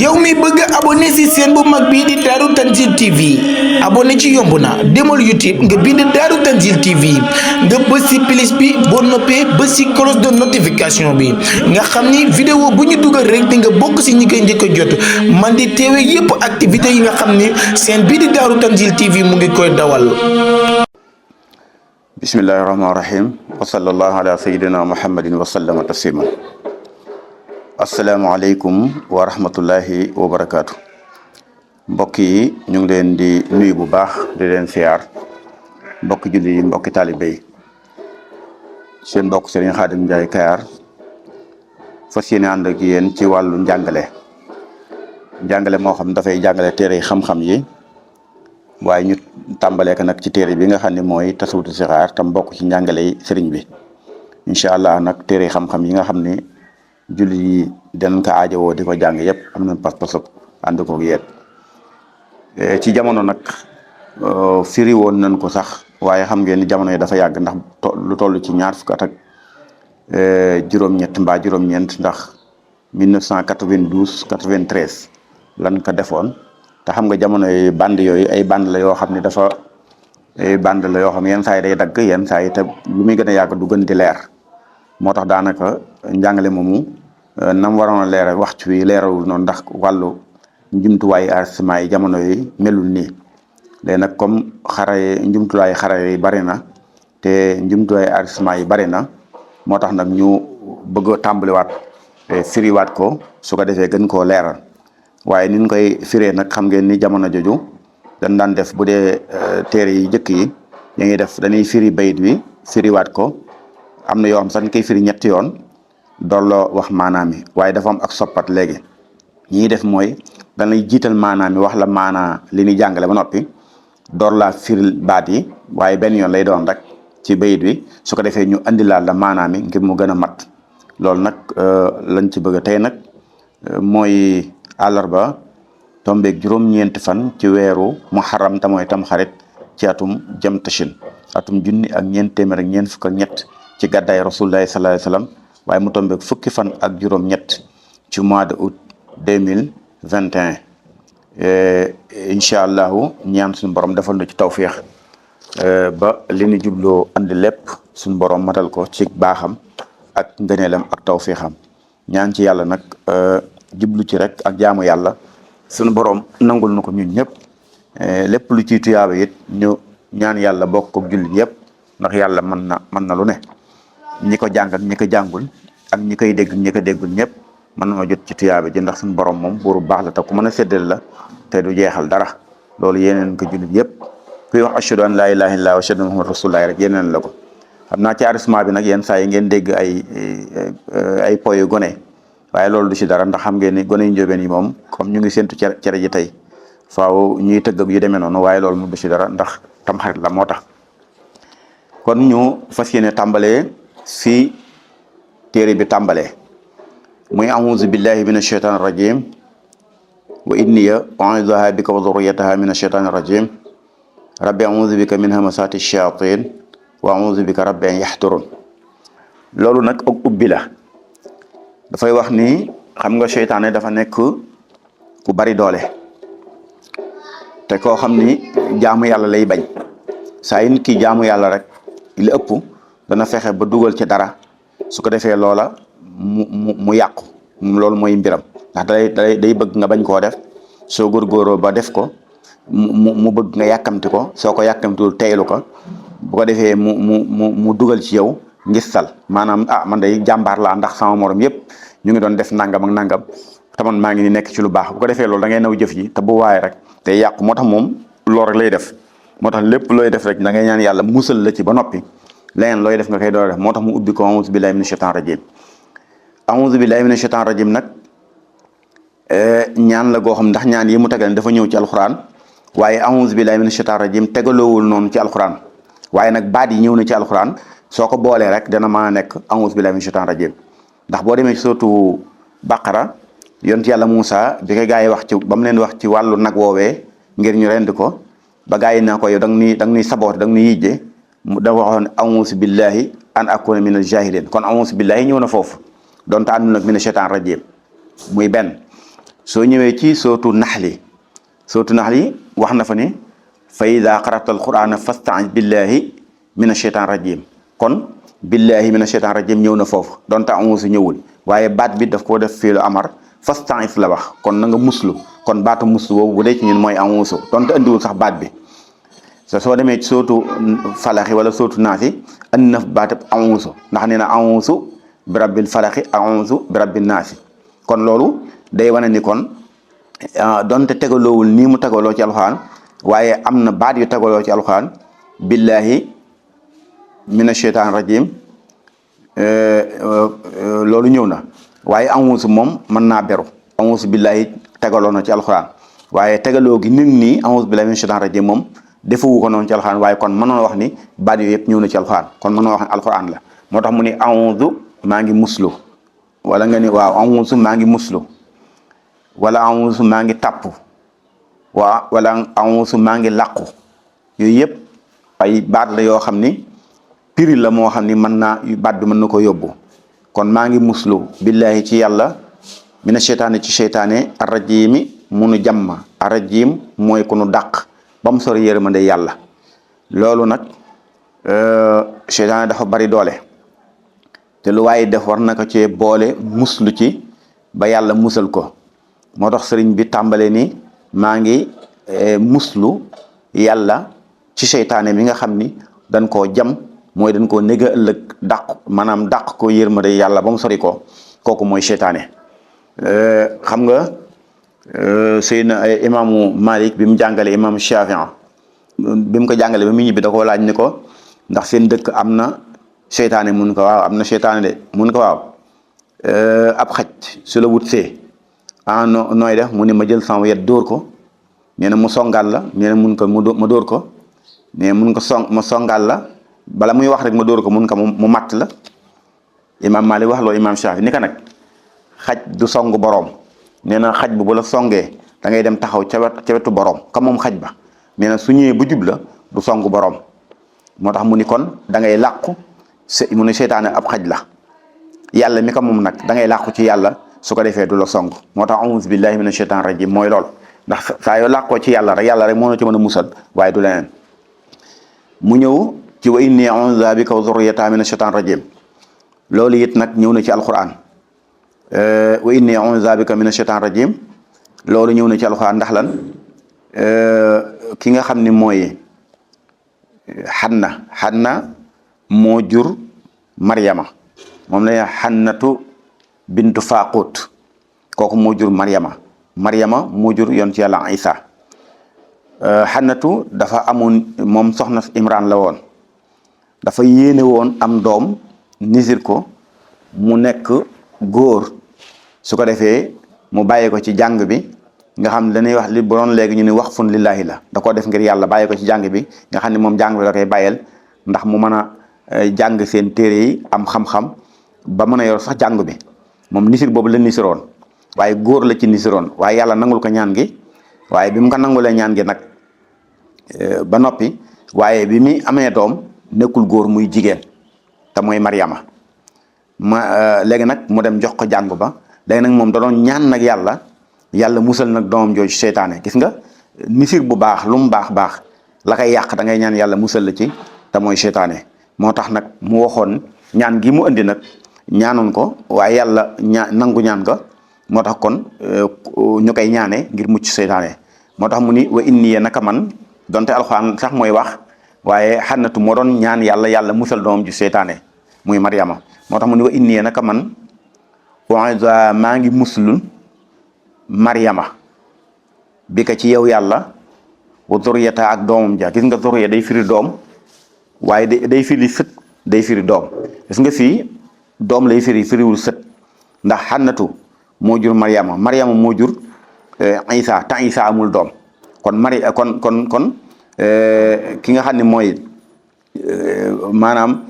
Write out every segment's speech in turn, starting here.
yow mi bëgg abonné ci chaîne bu mag bii di Daaru Tanzil TV abonné ci yomb na demal YouTube nga bind Daaru Tanzil TV nga bës ci plus bi boo noppee bës ci cloche de notification bi nga xam ni vidéo bu ñu dugal rek di nga bokk ci ñi koy njëkk a jot man di teewe yépp activité yi nga xam ni chaîne bii di Daaru Tanzil TV mu ngi koy dawal. bismillahi rahmaani rahim wa sallallahu ala sayyidina muhammadin wa sallama taslima. asalaamaaleykum wa rahmatullahi wa barakaatu. mbokk yi ñu ngi leen di nuyu bu baax di leen siyaar mbokki julli yi mbokki taalibe yi seen mbokk Serigne Khadim Ndiaye Kayar fas yéene ànd ak yéen ci wàllu njàngale moo xam dafay jàngale téere xam-xam yi waaye ñu tàmbalee ko nag ci téere bi nga xam ne mooy tasawudu sixaar tam bokk ci njàngale yi sëriñ bi incha allah nag téere xam-xam yi nga xam ne julli yi danañ ko aajowoo di ko jàng yëpp am nañ pas-pas ànd ko yéen ci jamono nag firi woon nañ ko sax waaye xam ngeen ni jamono yi dafa yàgg ndax lu toll ci ñaar fukk at ak juróom-ñett mbaa juróom-ñeent ndax 1992 93 lan ko defoon te xam nga jamono yi band yooyu ay band la yoo xam ne dafa ay band la yoo xam yenn saa yi day dagg yenn saa yi te lu muy gën a yàgg du gën di leer moo tax daanaka njàngale moomu nam waroon a leeral waxtu wi leeralul noonu ndax wàllu njumtuwaayu enregistrement yi jamono yi melul nii léegi nag comme njumtuwaayu xarale yi bari na te njumtuwaayu enregistrement yi bari na moo tax nag ñu bëgg a tàmbaliwaat firiwaat ko su ko defee gën koo leeral waaye ni ñu koy firee nag xam ngeen ni jamono joju dañ daan def bu dee téere yi njëkk yi ñu ngi def dañuy firi bayit wi firiwaat ko am na yoo xam sax ñu koy firi ñetti yoon dolloo wax maanaam yi waaye dafa am ak soppat léegi ñi def mooy dañuy jiital maanaam yi wax la maanaa li ñuy jàngale ba noppi door laa firil baat yi waaye benn yoon lay doon rek ci bayit wi su ko defee ñu andilaat la maanaam yi ngir mu gën a mat loolu nag lañ ci bëgg tey nag mooy àllarba tombeeg juróom-ñeenti fan ci weeru muharram te mooy tamxarit ci atum jëm tashin atum junni ak ñeent téeméer ak ñeent fukk ak ñett ci gàddaay rasulullahi sallallahu alayhi wasallam waaye mu tombeeg fukki fan ak juróom-ñett ci mois de août 2021 incha allahu ñaan suñu borom defal na ci tawféex ba li ñu jubloo andi lépp suñu borom matal ko ci baaxam ak ngëneelam ak tawféexam ñaan ci yàlla nag jublu ci rek ak jaamu yàlla suñu borom nangul na ko ñun ñëpp lépp lu ciy tuyaaba it ñu ñaan yàlla bokk ko jullit yëpp ndax yàlla mën na lu ne ñi ko jàng ak ñi ko jàngul ak ñi koy dégg ñi ko déggul ñëpp mën na jot ci tuyaaba ji ndax suñu borom moom buuru baax la te ku mën a séddale la te du jeexal dara loolu yeneen ko jullit yëpp kuy wax ashhadu an laa ilaaha illallaah wa ashhadu anna muhammadan rasulullaah rek yeneen la ko xam naa ci arrêtement bi nag yenn saa yi ngeen dégg ay po yu gone waaye loolu du ci dara ndax xam ngeen ni gone yu njóobeen yi moom comme ñu ngi séntu cere ji tey faaw ñuy tëgg ak yu demee noonu waaye loolu moom du ci dara ndax tam xarit la moo tax kon ñu fas yéene tàmbalee fii téere bi tàmbalee muy a'uuzu billahi min ashaytaani rajim wa inniya u'iizuha bika wa dhurriyyataha min ashaytaani rajim rabbi a'uuzu bika min hamasaati shayaatiin wa a'uuzu bika rabbi an yaxturun loolu nag ak ubbi la dafay wax ni xam nga seytaane dafa nekk ku bari doole te koo xam ni jaamu yàlla lay bañ saa yi nit ki jaamu yàlla rek li ëpp dana fexe ba dugal ci dara su ko defee loola mu yàqu loolu mooy mbiram ndax day bëgg nga bañ koo def soo góorgóoroo ba def ko mu bëgg nga yàkkamti ko soo ko yàkkamtiwul teylu ko bu ko defee mu dugal ci yow ngistal maanaam man day jàmbaar laa ndax sama morom yëpp ñu ngi doon def nangam ak nangam te man maa ngi ni nekk ci lu baax bu ko defee loolu da ngay naw jëf ji te bu waaye rek day yàqu moo tax moom loolu rek lay def moo tax lépp looy def rek da ngay ñaan yàlla musal la ci ba noppi leneen looy def nga koy door def moo tax mu ubbi ko a'uuzu billahi mina shaytaani rajim a'uuzu billahi mina shaytaani rajim nag ñaan la goo xam ndax ñaan yi mu tegal dafa ñëw ci alxuraan waaye a'uuzu billahi mina shaytaani rajim tegaloowul noonu ci alxuraan waaye nag baat yi ñëw na ci alxuraan soo ko boolee rek dana mën a nekk a'uuzu billahi mina shaytaani rajim ndax boo demee ci suratu Baqara yonent yàlla Muusa bi ko gaa yi wax ci ba mu leen wax ci wàllu nag woowee ngir ñu rendi ko ba gaa yi naa ko yow da nga nuy saboote da nga nuy yijje da waxoon a'uuzu billahi an akuna min al jahilin kon a'uuzu billahi ñëw na foofu donte àndul nag mina shaytaan rajim muy benn soo ñëwee ci sootu naxli wax na fa ni fa ida qara'ta alqur'ana fasta'id billahi min asheytan rajim kon billahi min asheytan rajim ñëw na foofu donte amusu ñëwul waaye baat bi daf koo def fiilu amar fasta'id la wax kon na nga muslu kon baatu muslu boobu bu dee ci ñun mooy amusu donte andiwul sax baat bi soo demee ci sootu falaxi wala sootu naasi andi na baatu amusu ndax nee na amusu bi rabbil falaxi amusu bi rabbin naasi kon loolu day wane ni kon donte tegaloowul nii mu tegaloo ci alxuraan waaye am na baat yu tegaloo ci alxuraan billahi mina sheytaan rajim loolu ñëw na waaye amusu moom mën naa beru amusu billahi tegaloo na ci alxuraan waaye tegaloo gi nit nii amusu billahi mina sheytaan rajim moom defuwu ko noonu ci alxuraan waaye kon mënoon wax ni baat yooyu yëpp ñëw na ci alxuraan kon mënoon wax ni alxuraan la moo tax mu ni amusu maa ngi muslu wala nga ni waaw amusu maa ngi muslu wala amusu maa ngi tàpp wala amusu maa ngi làqu yooyu yëpp ay baat la yoo xam ni piri la moo xam ni mën naa baat bi mën na ko yóbbu kon maa ngi muslu billahi ci yàlla mina seytaane ci seytaane arrajimi munu jàmma arrajim mooy ku nu dàq ba mu sori yërmande yàlla loolu nag seytaane dafa bari doole te lu waaye def war na ko cee boole muslu ci ba yàlla musal ko moo tax sëriñ bi tàmbale ni maa ngi muslu yàlla ci seytaane mi nga xam ni dañ koo jam mooy dañ koo néga ëllëg maanaam dàq ko yërmande yàlla ba mu sori ko kooku mooy seytaane xam nga Seydina imaamu Malik bi mu jàngale imaamu Shafii bi mu ko jàngale ba mu ñibbi da koo laaj ni ko ndax seen dëkk am na seytaane mun ko waaw am na seytaane de mun ko waaw ab xaj su la wut see nooy def mu ne ma jël sama yet dóor ko nee na mu songal la nee na mun ko ma dóor ko nee mun ko ma songal la bala muy wax rek ma dóor ko mun ko mu matt la imaam Malik wax loolu imaam Shafii ni ko nag xaj du song boroom nee na xaj bu la songee da ngay dem taxaw ca wetu boroom ka moom xaj ba nee na su ñëwee bu jub la du song boroom moo tax mu ni kon da ngay làqu mu ne seytaane ab xaj la yàlla mi ko moom nag da ngay làqu ci yàlla su ko defee du la song moo tax auzu billahi mina sheytaan rajim mooy lool ndax saa yoo làqoo ci yàlla rek moo na ci mën a musal waaye du leneen mu ñëw ci wa inni a'uuzu bika wa zurriyyataha mina sheytaan rajim loolu it nag ñëw na ci alquran wa inni a'uuzu bika mina sheytaan rajim loolu ñëw na ci alquran ndax lan ki nga xam ni mooy xanna moo jur Maryama moom la xannatu bintu Faaqut kooku moo jur Maryama moo jur yoon ci yàlla Isa xannatu dafa amoon moom soxna Imran la woon dafa yéene woon am doom nisir ko mu nekk góor su ko defee mu bàyyi ko ci jàng bi nga xam ne dañuy wax li bu doon léegi ñu ne waqfun lillahi la da koo def ngir yàlla bàyyi ko ci jàng bi nga xam ne moom jàng bi da koy bàyyeel ndax mu mën a jàng seen téere yi am xam-xam ba mën a yor sax jàng bi moom nisir boobu la nisiroon waaye góor la ci nisiroon waaye yàlla nangul ko ñaan gi waaye bi mu ko nangulee ñaan gi nag ba noppi waaye bi mi amee doom nekkul góor muy jigéen te mooy Maryama léegi nag mu dem jox ko jàng ba léegi nag moom da doon ñaan nag yàlla musal nag doomam jooju seytaane gis nga nisir bu baax lu mu baax la koy yàq da ngay ñaan yàlla musal la ci te mooy seytaane moo tax nag mu waxoon ñaan gi mu indi nag ñaanoon ko waaye yàlla nangu ñaan ga moo tax kon ñu koy ñaane ngir mucc seytaane moo tax mu ni wa inni naka man donte alxuraan sax mooy wax waaye xannatu moo doon ñaan yàlla musal doomam ju seytaane muy Maryama moo tax mu ni wa inni naka man maa ngi muslul Maryama bi ka ci yow yàlla wa zurriyata ak doomam ja gis nga zurriya day firi doom waaye day firi sët day firi doom gis nga fii doom lay firiwul sët ndax xannatu moo jur Maryama moo jur Isa te Isa amul doom kon ki nga xam ne mooy maanaam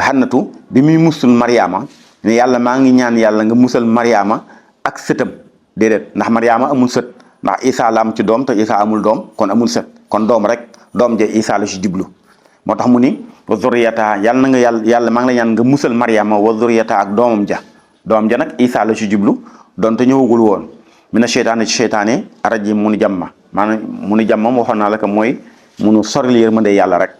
xannatu bi muy musul Maryama ne yàlla maa ngi ñaan yàlla nga musal Maryama ak sëtam déedéet ndax Maryama amul sët ndax Isa la am ci doom te Isa amul doom kon amul sët kon doom rek doom ja Isa la ci jublu moo tax mu ni wa zurriyata yàlla na nga yàlla maa ngi la ñaan nga musal Maryama wa zurriyata ak doomam ja nag Isa la ci jublu donte ñëwagul woon mina seytaane ci seytaane arajim munu jàmma maanaam munu jàmma waxoon naa la ko mooy munu soril yërmande yàlla rek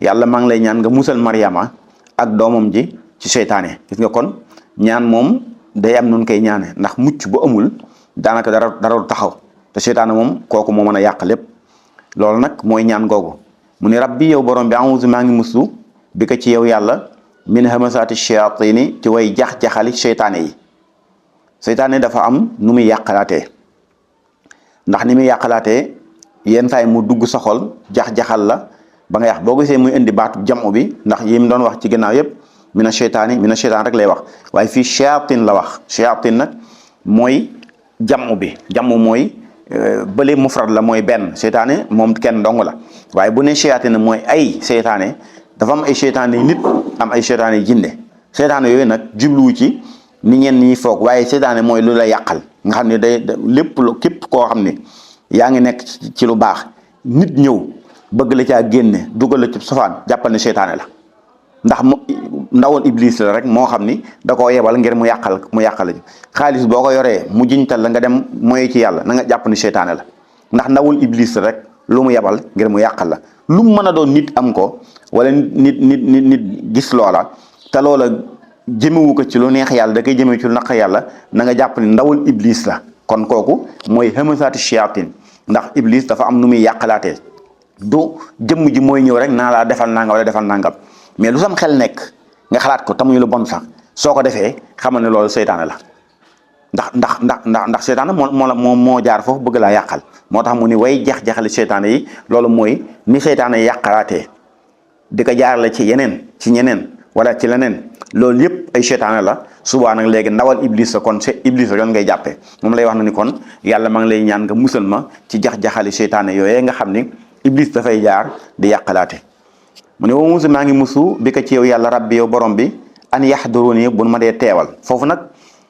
yàlla maa ngi lay ñaan nga musal Mariama ak doomam ji ci seytaane. gis nga kon ñaan moom day am nun koy ñaane ndax mucc bu amul daanaka dara du taxaw te seytaane moom kooku moo mën a yàq lépp. loolu nag mooy ñaan googu mu ne rabbi yow borom bi a'uuzu maa ngi muslu bi ko ci yow yàlla min hamasaati shayaatini ci way jax-jaxali seytaane yi. seytaane dafa am nu muy yàqalaatee ndax ni muy yàqalaatee yenn saa yi mu dugg sa xol jax-jaxal la ba nga yàq boo gisee muy indi baatu jamu bi ndax yi mu doon wax ci gannaaw yëpp mina seytaan rek lay wax waaye fii shayaatin la wax shayaatin nag mooy jamu bi jamu mooy bële mufrad la mooy benn seytaane moom kenn dong la waaye bu ne shayaatin mooy ay seytaane dafa am ay seytaane nit am ay seytaane jinne seytaane yooyu nag jubluwu ci ni ñenn ñi foog waaye seytaane mooy lu la yàqal nga xam ne day lépp lu képp koo xam ne yaa ngi nekk ci lu baax nit ñëw bëgg la caa génne dugal la ci sofaan jàppal ne seytaane la ndax ndawal iblis la rek moo xam ni da koo yebal ngir mu yàqal la xaalis boo ko yoree mu jiñtal la nga dem moye ci yàlla na nga jàpp ni seytaane la ndax ndawal iblis la rek lu mu yebal ngir mu yàqal la lu mu mën a doon nit am ko wala nit gis loola te loola jëmewu ko ci lu neex yàlla da koy jëmewu ci lu naq yàlla na nga jàpp ni ndawal iblis la kon kooku mooy hamasaati shayatin ndax iblis dafa am nu muy yàqalaatee du jëmm ji mooy ñëw rek naa laa defal nangam wala defal nangam mais lu sam xel nekk nga xalaat ko tamuy lu bon sax soo ko defee xamal ne loolu seytaane la ndax seytaane moo jaar foofu bëgg laa yàqal moo tax mu ni way jax-jaxali seytaane yi loolu mooy ni seytaane yi yàqalaatee di ko jaarale ci yeneen ci ñeneen wala ci leneen loolu yëpp ay seytaane la subaa nag léegi ndawal iblis la kon iblis la yoon ngay jàppee moom lay wax na ni kon yàlla maa ngi lay ñaan nga musal ma ci jax-jaxali seytaane yooyee nga xam ni iblis dafay jaar di yàqalaate mu ne wa musu maa ngi musu bi ko ci yow yàlla rabbi yow borom bi an yahduruni bu ma dee teewal foofu nag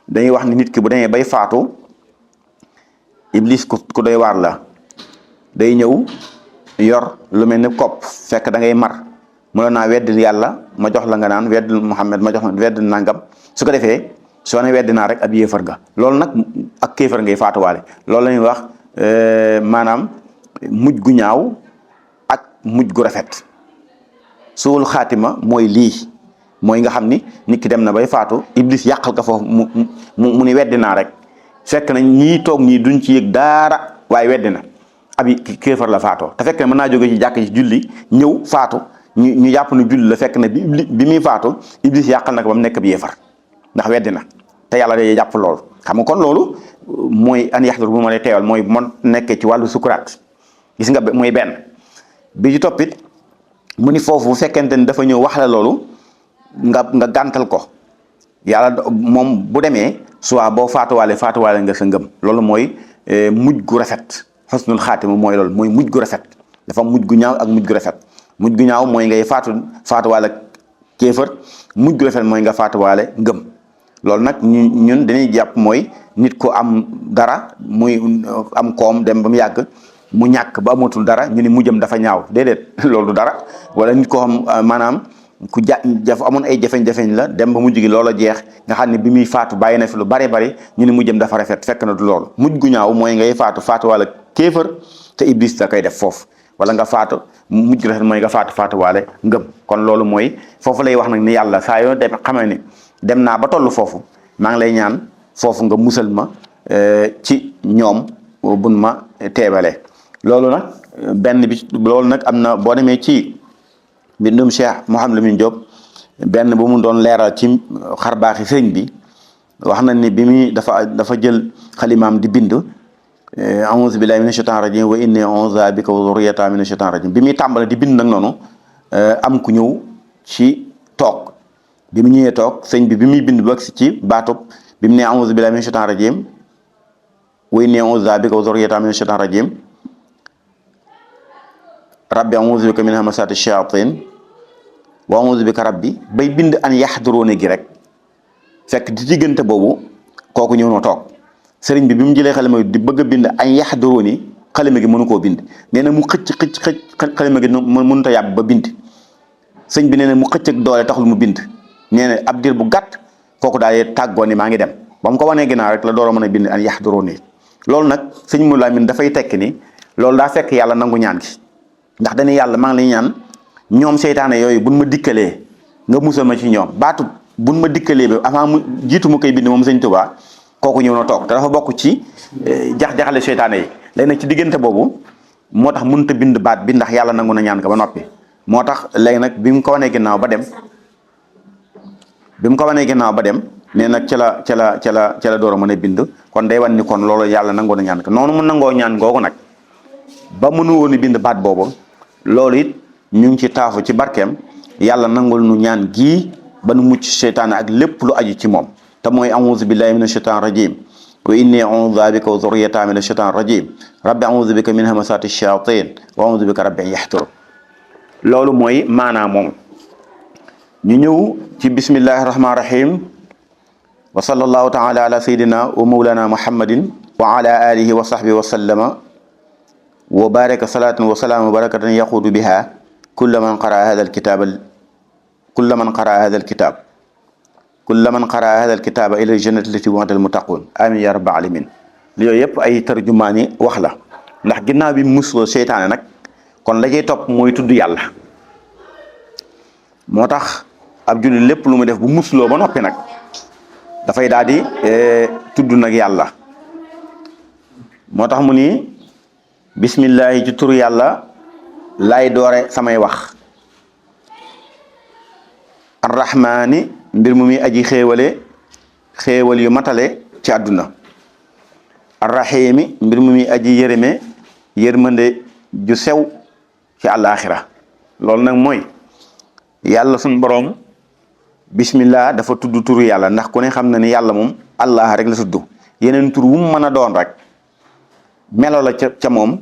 dañuy wax ni nit ki bu demee bay faatu iblis ku doy waar la day ñëw yor lu mel ni kopp fekk da ngay mar mënoon naa weddil yàlla ma jox la nga naan weddil Muhammad ma jox la weddil nangam su ko defee soo ne weddi naa rek ab yéefar ga loolu nag ak kéefar ngay faatuwaale loolu la ñuy wax maanaam mujj gu ñaaw ak mujj gu rafet suul xaatima mooy lii mooy nga xam ni nit ki dem na bay faatu iblis yàqal ko foofu mu ni weddi naa rek fekk na ñii toog ñii duñ ci yëg daara waaye weddi na ab kéefar la faatoo te fekk na mën naa jóge ci jàkk ci julli ñëw faatu ñu jàpp ne julli la fekk na bi muy faatu iblis yàqal na ko ba mu nekk bi yéefar ndax weddi na te yàlla day jàpp loolu xam nga kon loolu mooy an yaxdur bu ma lay teewal mooy bu ma nekkee ci wàllu sukuraat gis nga mooy benn bi ci toppit mu ni foofu bu fekkente ni dafa ñëw wax la loolu nga gàntal ko yàlla moom bu demee soit boo faatuwaale nga sa ngëm loolu mooy mujj gu rafet xusnul xaatima mooy loolu mooy mujj gu rafet dafa mujj gu ñaaw ak mujj gu rafet mujj gu ñaaw mooy ngay faatuwaale kéefër mujj gu rafet mooy nga faatuwaale ngëm loolu nag ñun dañuy jàpp mooy nit ku am dara muy am koom dem ba mu yàgg mu ñàkk ba amatul dara ñu ni mujjam dafa ñaaw déedéet loolu du dara wala nit koo xam maanaam ku dafa amoon ay jafeñ-jafeñ la dem ba mujj gi loola jeex nga xam ne bi muy faatu bàyyi na fi lu bari ñu ni mujjam dafa rafet fekk na du loolu mujj gu ñaaw mooy ngay faatu wala kéefër te iblis da koy def foofu wala nga faatu mujj gu rafet mooy nga faatu waale ngëm kon loolu mooy foofu lay wax nag ni yàlla saa yoo dem xamee ni dem naa ba toll foofu maa ngi lay ñaan foofu nga musal ma ci ñoom buñ ma teebalee loolu nag benn bi loolu nag am na boo demee ci mbindum Cheikh Mouhamed Lamine Diop benn bu mu doon leeral ci xarbaaxi sëñ bi wax na ni bi muy dafa jël xalimaam di bind a'uuzu billahi mina shaytaani rajim wa inni u'iizuha bika wa zurriyyataha mina shaytaani rajim bi muy tàmbale di bind nag noonu am ku ñëw ci toog bi mu ñëwee toog sëñ bi muy bind ba ci baatub bi mu ne a'uuzu billahi mina shaytaani rajim wa inni u'iizuha bika wa zurriyyataha mina shaytaani rajim rabbi a'uuzu bika min hamasaati shayaatiin wa a'uuzu bika rabbi bay bind an yaxduruuni gi rek fekk di diggante boobu kooku ñëw na toog sëriñ bi mu jëlee xalima di bëgg a bind an yaxduruuni xalima gi mënu koo bind nee na mu xëcc xalima gi mënut a yàbb ba bind sëñ bi nee na mu xëcc ak doole taxul mu bind nee na ab diir bu gàtt kooku daal di tàggoo ni maa ngi dem ba mu ko wanee ginnaaw rek la door a mën a bind an yaxduruuni loolu nag sëñ mu Lamin dafay tekki ni loolu daa fekk yàlla nangu ñaan gi ndax dañuy yàlla maa ngi lay ñaan ñoom seytaane yooyu buñ ma dikkalee nga musal ma ci ñoom baatu buñ ma dikkalee ba avant mu jiitu mu koy bind moom sëñ Tuubaa kooku ñëw na toog te dafa bokk ci jax-jaxale seytaane yi léegi nag ci diggante boobu moo tax mënut a bind baat bi ndax yàlla nangu na ñaan ko ba noppi moo tax léegi nag bi mu ko wanee ginnaaw ba dem nee nag ca la door a mën a bind kon day wan ni kon loolu yàlla nangoo na ñaan ko noonu mu nangoo ñaan googu nag ba mënu woon bind baat boobu loolu it ñu ngi ci taafu ci barkeem yàlla nangul nu ñaan gii ba nu mucc seytaane ak lépp lu aju ci moom te mooy a'uuzu billahi mina shaytaan rajim wa inni a'uuzu bika wa zurriyataha mina shaytaan rajim rabbi a'uuzu bika min hamasaati shayatin wa a'uuzu bika rabbi an yaxturun loolu mooy maanaam moom ñu ñëw ci bismillahi rahmaani rahim wa sallallahu taala ala sayidina wa mawlana muhammadin wa ala alihi wa sahbihi wa sallama wa baraka salatan wa salaam wa barakatan yaquudu biha kulla man qara hada alkitab ila aljannati allati wa'ada almuttaqun amin ya rabbal alamin li yooyu yëpp ay tarjumaani wax la ndax ginnaaw bi musloo seytaane nag kon la cay topp mooy tudd yàlla moo tax ab jullit lépp lu mu def bu musloo ba noppi nag dafay daal di tudd nag yàlla moo tax mu ni bismillahi ci turu yàlla laay doore samay wax arrahmaani mbir mu muy aji xéewal yu matale ci àdduna arrahimi mbir mu muy aji yërmande ju sew ci àllaaxira loolu nag mooy yàlla suñ boroom bismillah dafa tudd turu yàlla ndax ku ne xam na ni yàlla moom allah rek la tudd yeneen tur wu mu mën a doon rek melo la ca moom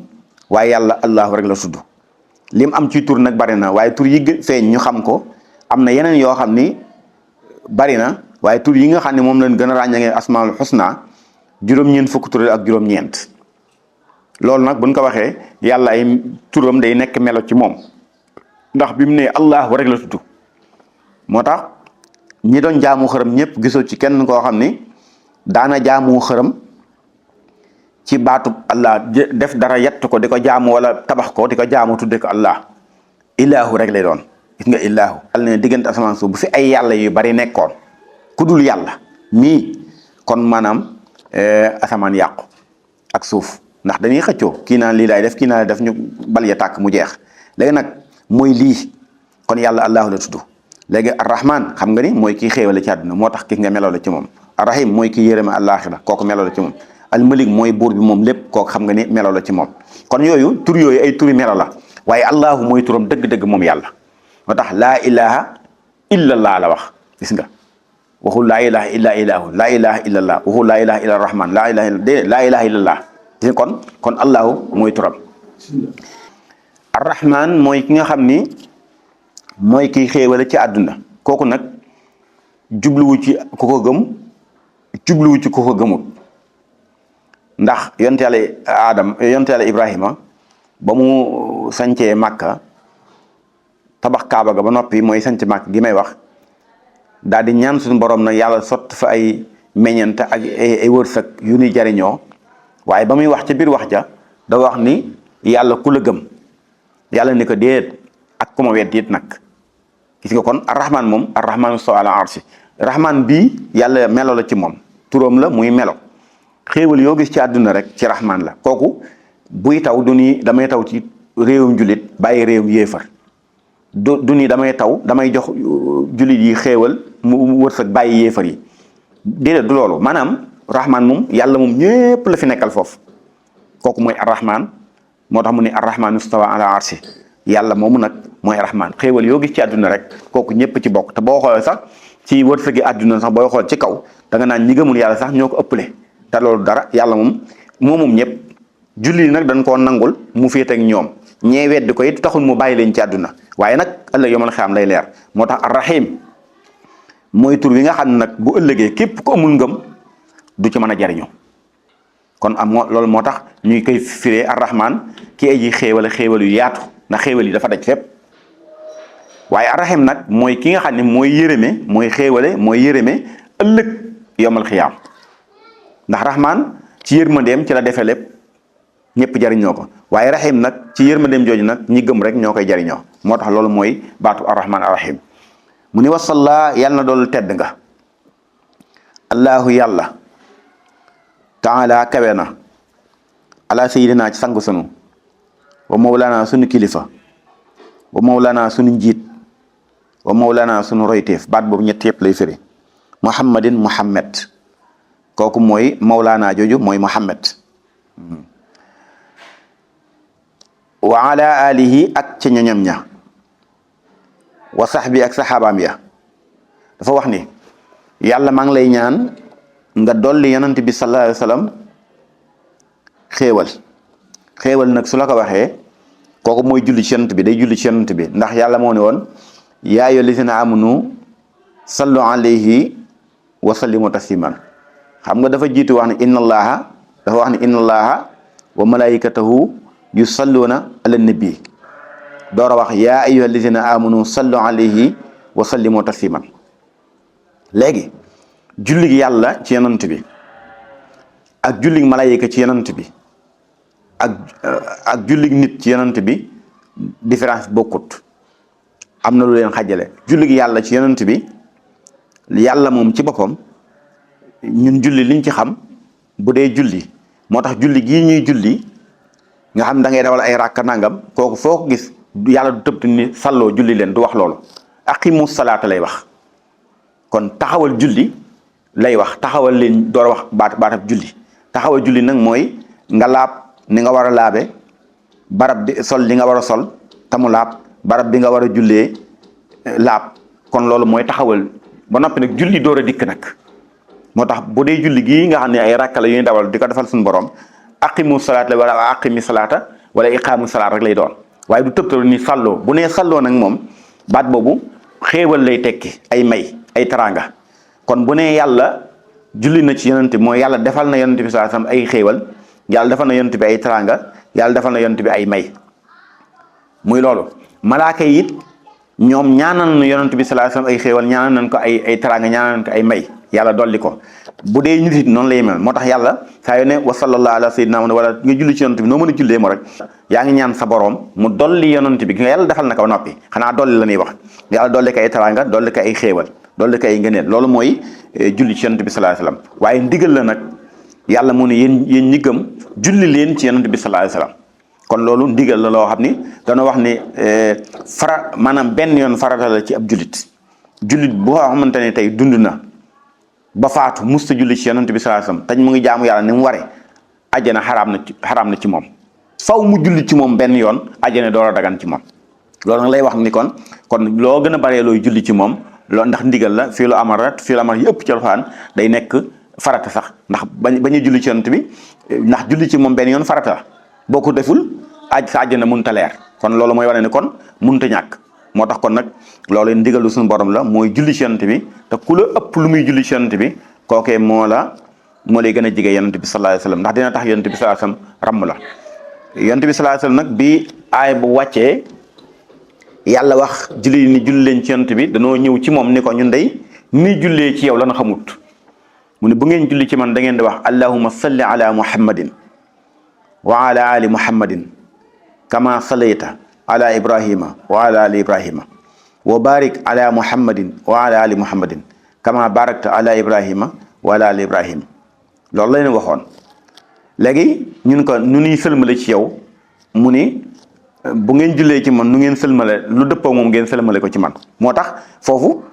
waaye yàlla allahu rek la tudd lim am ci tur nag bari na waaye tur yi feeñ ñu xam ko am na yeneen yoo xam ni bari na waaye tur yi nga xam ne moom lañ gën a ràññee asmaul husna juróom-ñeent fukk tur ak juróom-ñeent loolu nag buñ ko waxee yàlla ay turam day nekk melo ci moom ndax bi mu ne allahu rek la tudd moo tax ñi doon jaamu xërëm ñëpp gisoo ci kenn koo xam ni daana jaamu xërëm ci baatub allah def dara yett ko di ko jaamu wala tabax ko di ko jaamu tudde ko allah ilaahu rek lay doon gis nga ilaahu al ne diggante asamaan suuf bu fi ay yàlla yu bari nekkoon ku dul yàlla mii kon maanaam asamaan yàqu ak suuf ndax dañuy xëccoo kii naan lii laay def kii naan def ñu bal ya tàkk mu jeex léegi nag mooy lii kon yàlla allahu la tudd léegi arrahman xam nga ni mooy kii xéewale ci àdduna moo tax gis nga meloo la ci moom arrahim mooy kii yërëme àllaaxira kooku meloo la ci moom almalik mooy buur bi moom lépp kooku xam nga ni meloo la ci moom kon yooyu tur yooyu ay turi melo la waaye allahu mooy turam dëgg-dëgg moom yàlla moo tax laa ilaha illa allah la wax gis nga waxul laa ilaha illa ilahu laa ilaha illa allah waxul laa ilaha illa rahman laa ilaha illa allah gis nga kon allahu mooy turam arrahman mooy ki nga xam ni mooy kiy xéewale ci àdduna kooku nag jubluwu ci ku ko gëm jubluwu ci ku ko gëmut ndax yonte yàlla Ibrahima ba mu sancee Màkka tabax Kaaba ga ba noppi mooy sanc Màkka gi may wax daal di ñaan suñu borom nag yàlla sott fa ay meññante ak ay wërsëg yu ni jariñoo waaye ba muy wax ca biir wax ja da wax ni yàlla ku la gëm yàlla ni ko déet ak ku ma wedd it nag gis nga kon arrahman moom arrahmanu stawa ala arsi rahman bii yàlla melo la ci moom turam la muy melo xéewal yoo gis ci àdduna rek ci rahman la kooku buy taw du ni damay taw ci réewum jullit bàyyi réewum yéefar du ni damay taw damay jox jullit yi xéewal mu wërsëg bàyyi yéefar yi déedéet du loolu maanaam rahman moom yàlla moom ñépp la fi nekkal foofu kooku mooy arrahman moo tax mu ne arrahmanu stawa ala arsi yàlla moomu nag mooy rahman xéewal yoo gis ci àdduna rek kooku ñëpp ci bokk te boo xoolee sax ci wërsëgi àdduna sax booy xool ci kaw da nga naan ñi gëmul yàlla sax ñoo ko ëppale te loolu dara yàlla moom ñëpp julli yi nag dañ koo nangul mu féete ak ñoom ñee weddi ko it taxul mu bàyyi leen ci àdduna waaye nag ëllëg yomal xiyaam lay leer moo tax arrahim mooy tur wi nga xam ne nag bu ëllëgee képp ko amul ngëm du ci mën a jariñu kon loolu moo tax ñuy koy firee arrahman ki aji xéewal yu yaatu ndax xéewal yi dafa daj fépp waaye arrahim nag mooy ki nga xam ne mooy yërëme mooy xéewale mooy yërëme ëllëg yomal xiyaam ndax rahman ci yërmandeem ci la defee lépp ñëpp jariñoo ko waaye rahim nag ci yërmandeem jooju nag ñi gëm rek ñoo koy jariñoo moo tax loolu mooy baatu arrahman arrahim mu ni wasalla yàlla na doolu tedd nga allahu yàlla taala kawe na ala sayidina ci sangu sunu wa mawlana sunu kilifa wa mawlana sunu njiit wa mawlana sunu royteef baat boobu ñett yëpp lay firi muhammadin muhammad kooku mooy mawlana jooju mooy muhammad wa ala alihi ak ca ñoñam ña wa sahbi ak saxaabaam ya dafa wax ni yàlla maa ngi lay ñaan nga dolli yonent bi sallallahu alayhi wa sallam xéewal nag su la ko waxee kooku mooy julli ci yonent bi day julli ci yonent bi ndax yàlla moo ne woon yaa ayyuhal lazina amanu sallu alayhi wa sallimu tasliman xam nga dafa jiitu wax ne inna allaha wa malaikatahu yusalluna ala nabi door a wax yaa ayyuhal lazina amanu sallu alayhi wa sallimu tasliman léegi jullig yàlla ci yonent bi ak jullig malaayika ci yonent bi ak jullig nit ci yonent bi différence bokkut am na lu leen xajale jullig yàlla ci yonent bi yàlla moom ci boppam ñun julli liñ ci xam bu dee julli moo tax julli gii ñuy julli nga xam da ngay dawal ay ràkka nangam kooku foo ko gis yàlla du tëb ni salloo julli leen du wax loolu aqimu salaata lay wax kon taxawal julli lay wax taxawal leen door a wax baatab julli taxawal julli nag mooy nga laab ni nga war a laabe barab bi sol li nga war a sol tamu laab barab bi nga war a jullee laab kon loolu mooy taxawal ba noppi nag julli door a dikk nag moo tax bu dee julli gii nga xam ne ay rakka la yu ñuy dawal di ko defal suñu borom aqimu salaat la wala aqimi salaata wala iqaamu salaat rek lay doon waaye du tëbtal ni salloo bu nee salloo nag moom baat boobu xéewal lay tekki ay may ay taranga kon bu nee yàlla julli na ci yonent bi mooy yàlla defal na yonent bi sallallahu alayhi wasallam ay xéewal yàlla defal na yonent bi ay taranga yàlla defal na yonent bi ay may muy loolu malaaka yi it ñoom ñaanal na yonent bi sallallahu alayhi wasallam ay xéewal ñaanal nañ ko ay taranga ñaanal nañ ko ay may yàlla dolli ko bu dee nit it noonu lay mel moo tax yàlla saa yoo ne wa sallallahu ala sayyidina wala nga julli ci yonent bi noo mën a jullee mo rek yaa ngi ñaan sa borom mu dolli yonent bi nga yàlla defal na ko ba noppi xanaa dolli la ñuy wax yàlla dolli ko ay taranga dolli ko ay xéewal dolli ko ay ngëneel loolu mooy julli ci yonent bi sallallahu alayhi wasallam waaye ndigal la nag yàlla mu ne yéen ñi gëm julli leen ci yonent bi sallallahu alayhi wasallam kon loolu ndigal la loo xam ni dana wax ni maanaam benn yoon farata la ci ab jullit boo xamante ne tey dund na ba faatu musta julli ci yonent bi sallallahu alayhi wasallam tañ mu ngi jaamu yàlla ni mu waree ajjana xaraam na ci moom faw mu julli ci moom benn yoon ajjana door a dagan ci moom loolu nag lay wax ni kon loo gën a baree looy julli ci moom loolu ndax ndigal la fii lu amar yëpp ci alxuraan day nekk farata sax ndax bañ a julli ci yonent bi ndax julli ci moom benn yoon farata la boo ko deful sa àjjana mënta leer kon loolu mooy wane ni kon mënta ñàkk moo tax kon nag loolu ndigalu suñu borom la mooy julli ci yonent bi te ku la ëpp lu muy julli ci yonent bi kookee moo lay gën a jege yonent bi sallallahu alayhi wasallam ndax dina tax yonent bi sallallahu alayhi wasallam ramm la yonent bi sallallahu alayhi wasallam nag bi aay bu wàccee yàlla wax julli ni julli leen ci yonent bi danoo ñëw ci moom ni ko ñun day ni jullee ci yow lan xamut mu ne bu ngeen julli ci man da ngeen di wax allahumma salli ala muhammadin wa ala ali muhammadin kama sallayta ala ibrahima wa ala ali ibrahima wa barik ala muhammadin wa ala ali muhammadin kama barakta ala ibrahima wa ala ali ibrahima loolu la leen waxoon léegi ñun ko nu ñuy sëlmale ci yow mu ni bu ngeen jullee ci man nu ngeen sëlmale lu dëppoo moom ngeen sëlmale ko ci man moo tax foofu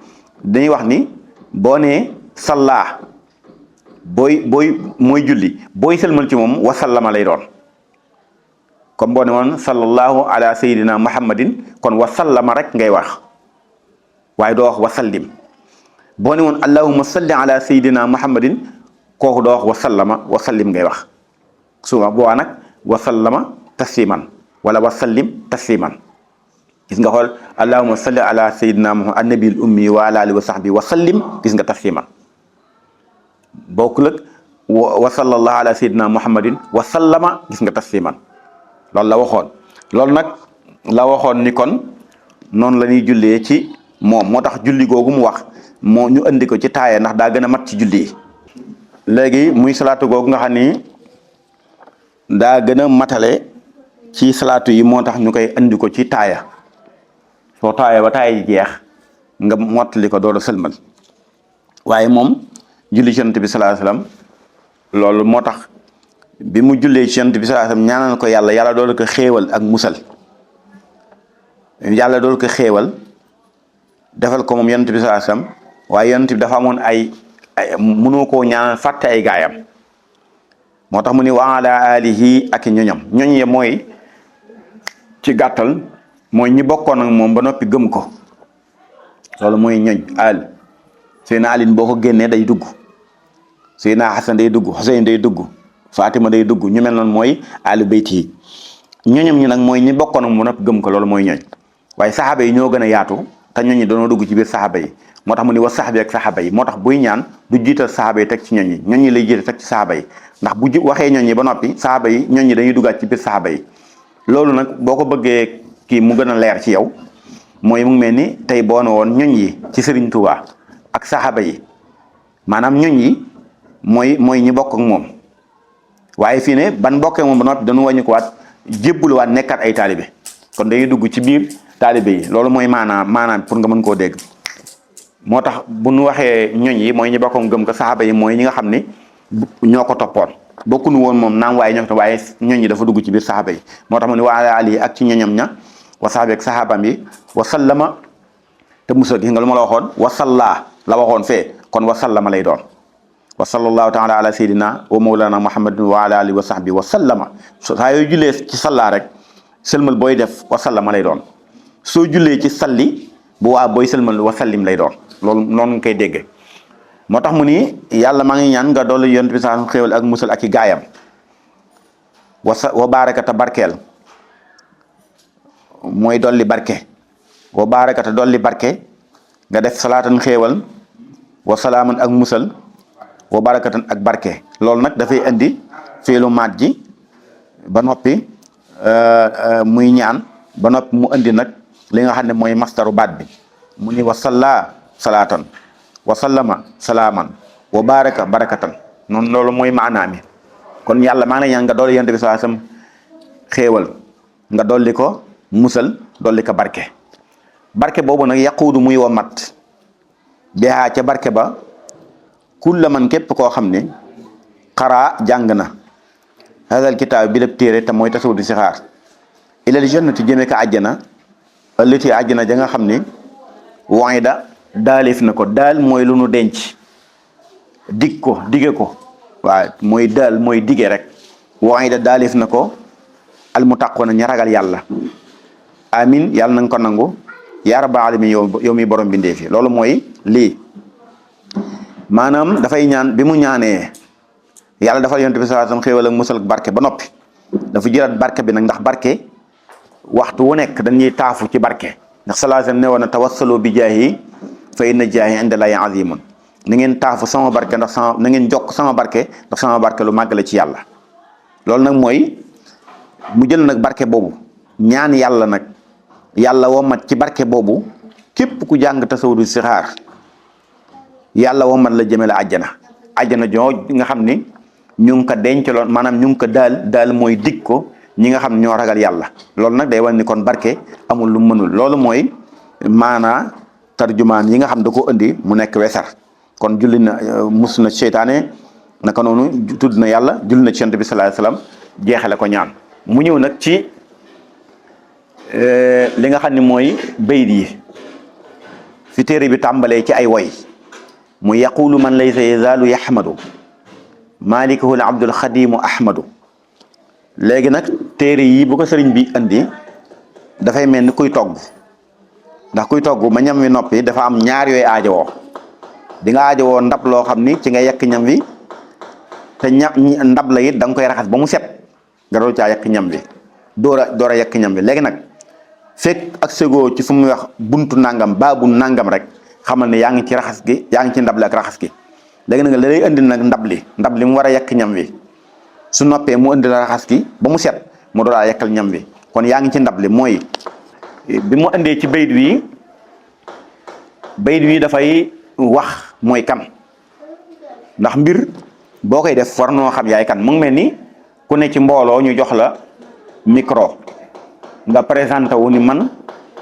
dañuy wax ni boo nee sallaa booy mooy julli booy sëlmal ci moom wasallama lay doon comme boo ne woon sallallahu ala sayyidina muhammadin kon wasallama rek ngay wax waaye doo wax wasallim boo ne woon allahumma salli ala sayyidina muhammadin kooku doo wax wasallim ngay wax souvent boo nag wasallama tasliman wala wasallim tasliman gis nga xool allahumma salli ala sayyidina muhammad annabil ummi wa ala alihi wa sahbi wasallim gis nga tasliman bokkul ak wa sallallahu ala sayyidina muhammadin wasallama gis nga tasliman loolu la waxoon loolu nag la waxoon ni kon noonu la ñuy jullee ci moom moo tax julli googu mu wax moo ñu andi ko ci taaya ndax daa gën a mat ci julli yi léegi muy salaatu googu nga xam ni daa gën a matale ci salaatu yi moo tax ñu koy andi ko ci taaya soo taaya ba taaya ji jeex nga mottali ko door a sëlmal waaye moom julli ci Yonent bi sallallahu alayhi wasallam loolu moo tax bi mu jullee ci Yonent bi sallallahu alayhi wasallam ñaanal ko yàlla doolu ko xéewal ak musal yàlla doolu ko xéewal defal ko moom Yonent bi sallallahu alayhi wasallam waaye Yonent bi dafa amoon ay mënoo koo ñaanal fàtte ay gaayam moo tax mu ni wa ala alihi ak ñoñam ñoñ ye mooy ci gàttal mooy ñi bokkoon ak moom ba noppi gëm ko loolu mooy ñoñ al Seydina Ali boo ko génnee day dugg Seydina Hasan day dugg Huseyn day dugg Fatima day dugg ñu mel noonu mooy alu bayt yi ñoñam ñi nag mooy ñi bokkoon ak moom ba noppi gëm ko loolu mooy ñoñ waaye saxaaba yi ñoo gën a yaatu te ñoñ ñi doonoo dugg ci biir saxaaba yi moo tax mu ni wa saxaaba ak saxaaba yi moo tax buy ñaan du jiital saxaaba yi teg ci ñoñ ñi lay jiital teg ci saxaaba yi ndax bu waxee ñoñ ñi ba noppi saxaaba yi ñoñ ñi dañuy duggaat ci biir saxaaba yi loolu nag boo ko bëggee kii mu gën a leer ci yow mooy mu ngi mel ni tey boo ne woon ñoñ yi ci Serigne Touba ak saxaaba yi maanaam ñoñ yi mooy ñi bokk ak moom waaye fii ne ban bokkee moom ba noppi dañu wàññi ko waat jébbuluwaat nekkaat ay taalibe kon dañuy dugg ci biir taalibe yi loolu mooy maanaam pour nga mën koo dégg moo tax bu ñu waxee ñoñ yi mooy ñi bokk ak gëm ko saxaaba yi mooy ñi nga xam ni ñoo ko toppoon bokkuñu woon moom naam waaye waaye ñoñ yi dafa dugg ci biir saxaaba yi moo tax mu ne wa ala ali ak ci ñoñam ña wa saxaaba ak saxaabam yi wa sallama te musal gis nga lu ma la waxoon wa salla la waxoon fee kon wa sallama lay doon wa sallallahu taala ala sayidina wa mawlana muhammadin wa ala alihi wa sahbi wa sallama saa yooyu jullee ci salla rek sëlmal booy def wa sallama lay doon soo jullee ci salli bu waa booy sëlmal wa sallim lay doon loolu noonu nga koy déggee moo tax mu ni yàlla maa ngi ñaan nga dolli Yonent bi saa xéewal ak musal ak i gaayam wa barakata barkeel mooy dolli barke wa barakata dolli barke nga def salaatan xéewal wa salaaman ak musal wa barakatan ak barke loolu nag dafay indi fiilu maat ji ba noppi muy ñaan ba noppi mu indi nag li nga xam ne mooy mastaru baat bi mu ni wa salla salaatan wa sallama salaaman wa baraka barakatan noonu loolu mooy maanaa mi kon yàlla maa ngi lay ñaan nga dolli Yonent bi sallallahu alayhi wasallam xéewal nga dolli ko musal dolli ko barke barke boobu nag yaquudu muy wa mat bihaa ca barke ba kulla man képp koo xam ne xaraa jàng na hadal kitaab bi lépp téere te mooy tasawudu sixaar ilal jannati jëme ko àjjana ëllëti àjjana ja nga xam ne wayda daalif na ko daal mooy lu nu denc dig ko dige ko waaw mooy daal mooy dige rek wayda daalif na ko almuttaqoona ña ragal yàlla amin yàlla na nga ko nangu yaa rabbal alamin yow mi borom bindee fi loolu mooy lii maanaam dafay ñaan bi mu ñaanee yàlla dafa Yonent bi sallallahu alayhi wasallam xéewal ak musal ak barke ba noppi dafa jëlaat barke bi nag ndax barke waxtu wu nekk dañuy taafu ci barke ndax sallallahu alayhi wasallam ne woon na tawassalu bi jaahi fa inna jaahi inda llaahi azimun na ngeen taafu sama barke ndax na ngeen jokk sama barke ndax sama barke lu màgg la ci yàlla loolu nag mooy mu jël nag barke boobu ñaan yàlla nag yàlla womat ci barke boobu képp ku jàng tasawudu sixaar yàlla womat la jëmale àjjana joo nga xam ni ñu ngi ko dencaloon maanaam ñu ngi ko daal mooy dig ko ñi nga xam ñoo ragal yàlla loolu nag day wan ni kon barke amul lu mënul loolu mooy maanaa tarjumaan yi nga xam da ko indi mu nekk wesar kon julli na mus na seytaane naka noonu tudd na yàlla julli na ci Yonent bi sallallahu alayhi wasallam jeexale ko ñaan mu ñëw nag ci li nga xam ne mooy bayit yi fi téere bi tàmbalee ci ay woy mu yaqulu man laysa yazaalu yaxmadu malikahu l abdul xadimu ahmadu léegi nag téere yi bu ko sëriñ bi andi dafay mel ni kuy togg ndax kuy togg ma ñam wi noppi dafa am ñaar yooyu aajowoo di nga aajowoo ndab loo xam ni ci nga yekk ñam wi te ndab la it da nga koy raxas ba mu set nga doon caa yekk ñam wi door a yekk ñam wi léegi nag fekk ak segoo ci fu muy wax buntu nangam baabu nangam rek xamal ne yaa ngi ci raxas gi yaa ngi ci ndab li ak raxas gi léegi nag la lay indi nag ndab li mu war a yekk ñam wi su noppee mu indi la raxas gi ba mu set mu door a yekkal ñam wi kon yaa ngi ci ndab li mooy bi mu indee ci bayit wi dafay wax mooy kan ndax mbir boo koy def war noo xam yaay kan mu ngi mel ni ku ne ci mbooloo ñu jox la micro nga présenté wu ni man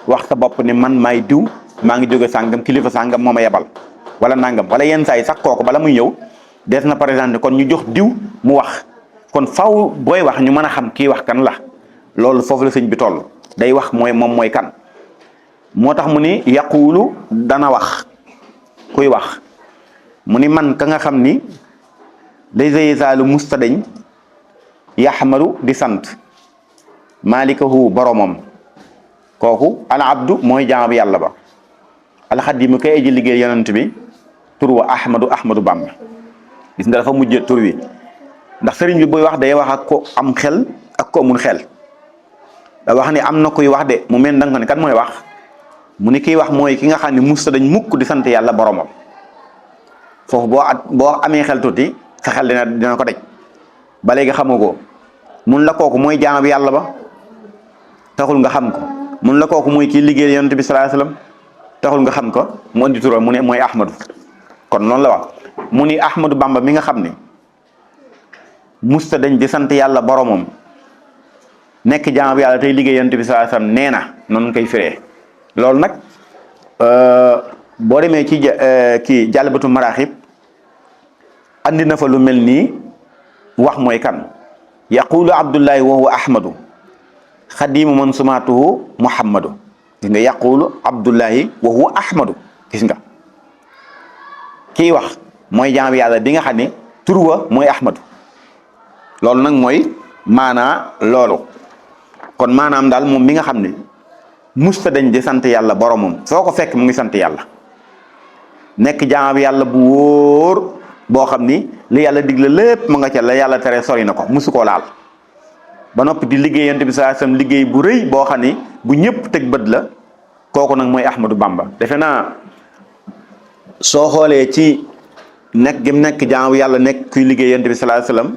wax sa bopp ni man maay diw maa ngi jóge sàngam kilifa sàngam moo ma yebal wala nangam wala yenn saa yi sax kooku bala muy ñëw des na présenté kon ñu jox diw mu wax kon faw booy wax ñu mën a xam kii wax kan la loolu foofu la sëñ bi toll day wax moom mooy kan moo tax mu ni yaquulu dana wax kuy wax mu ni man ka nga xam ni day zeyisaalu mustadañ yaxmaru di sant malikahu boromam kooku al abdu mooy jaam bi yàlla ba alxadimu kay aji liggéey yonent bi tur wa ahmadu bamba gis nga dafa mujjee tur wi ndax sëriñ bi buy wax day wax ak ko am xel ak ko amul xel da wax ni am na kuy wax de mu mel danga ko ne kan mooy wax mu ni kiy wax mooy ki nga xam ne musta dañ mukk di sant yàlla boromam foofu boo amee xel tuuti sa xel dina ko daj ba léegi xamoo ko mun la kooku mooy jaam bi yàlla ba taxul nga xam ko mun la kooku mooy kii liggéey yonent bi sallallahu alayhi wasallam taxul nga xam ko mu andi turam mu ne mooy ahmadu kon noonu la wax mu ni ahmadu bamba mi nga xam ne musta dañ di sant yàlla boromam nekk jaam bi yàlla tey liggéey yonent bi sallallahu alayhi wasallam nee na noonu koy firee loolu nag boo demee ci kii jàllbatu maraaxib andi na fa lu mel nii wax mooy kan yaqulu abdullahi wa huwa ahmadu xadimu man sumaatuhu muhammadu gis nga yaqulu abdullahi wa huwa ahmadu gis nga kii wax mooy jaam yàlla bi nga xam ne tur wa mooy ahmadu loolu nag mooy maanaa loolu kon maanaam daal moom mi nga xam ne musta dañ di sant yàlla boromam foo ko fekk mu ngi sant yàlla nekk jaam yàlla bu wóor boo xam ni li yàlla digle lépp mu nga ca la yàlla tere sori na ko musu koo laal ba noppi di liggéey yonent bi sallallahu alayhi wasallam liggéey bu rëy boo xam ni bu ñëpp teg bët la kooku nag mooy Ahmadou Bamba defe naa soo xoolee ci nekk gi mu nekk jaamu yàlla nekk kuy liggéey yonent bi sallallahu alayhi wasallam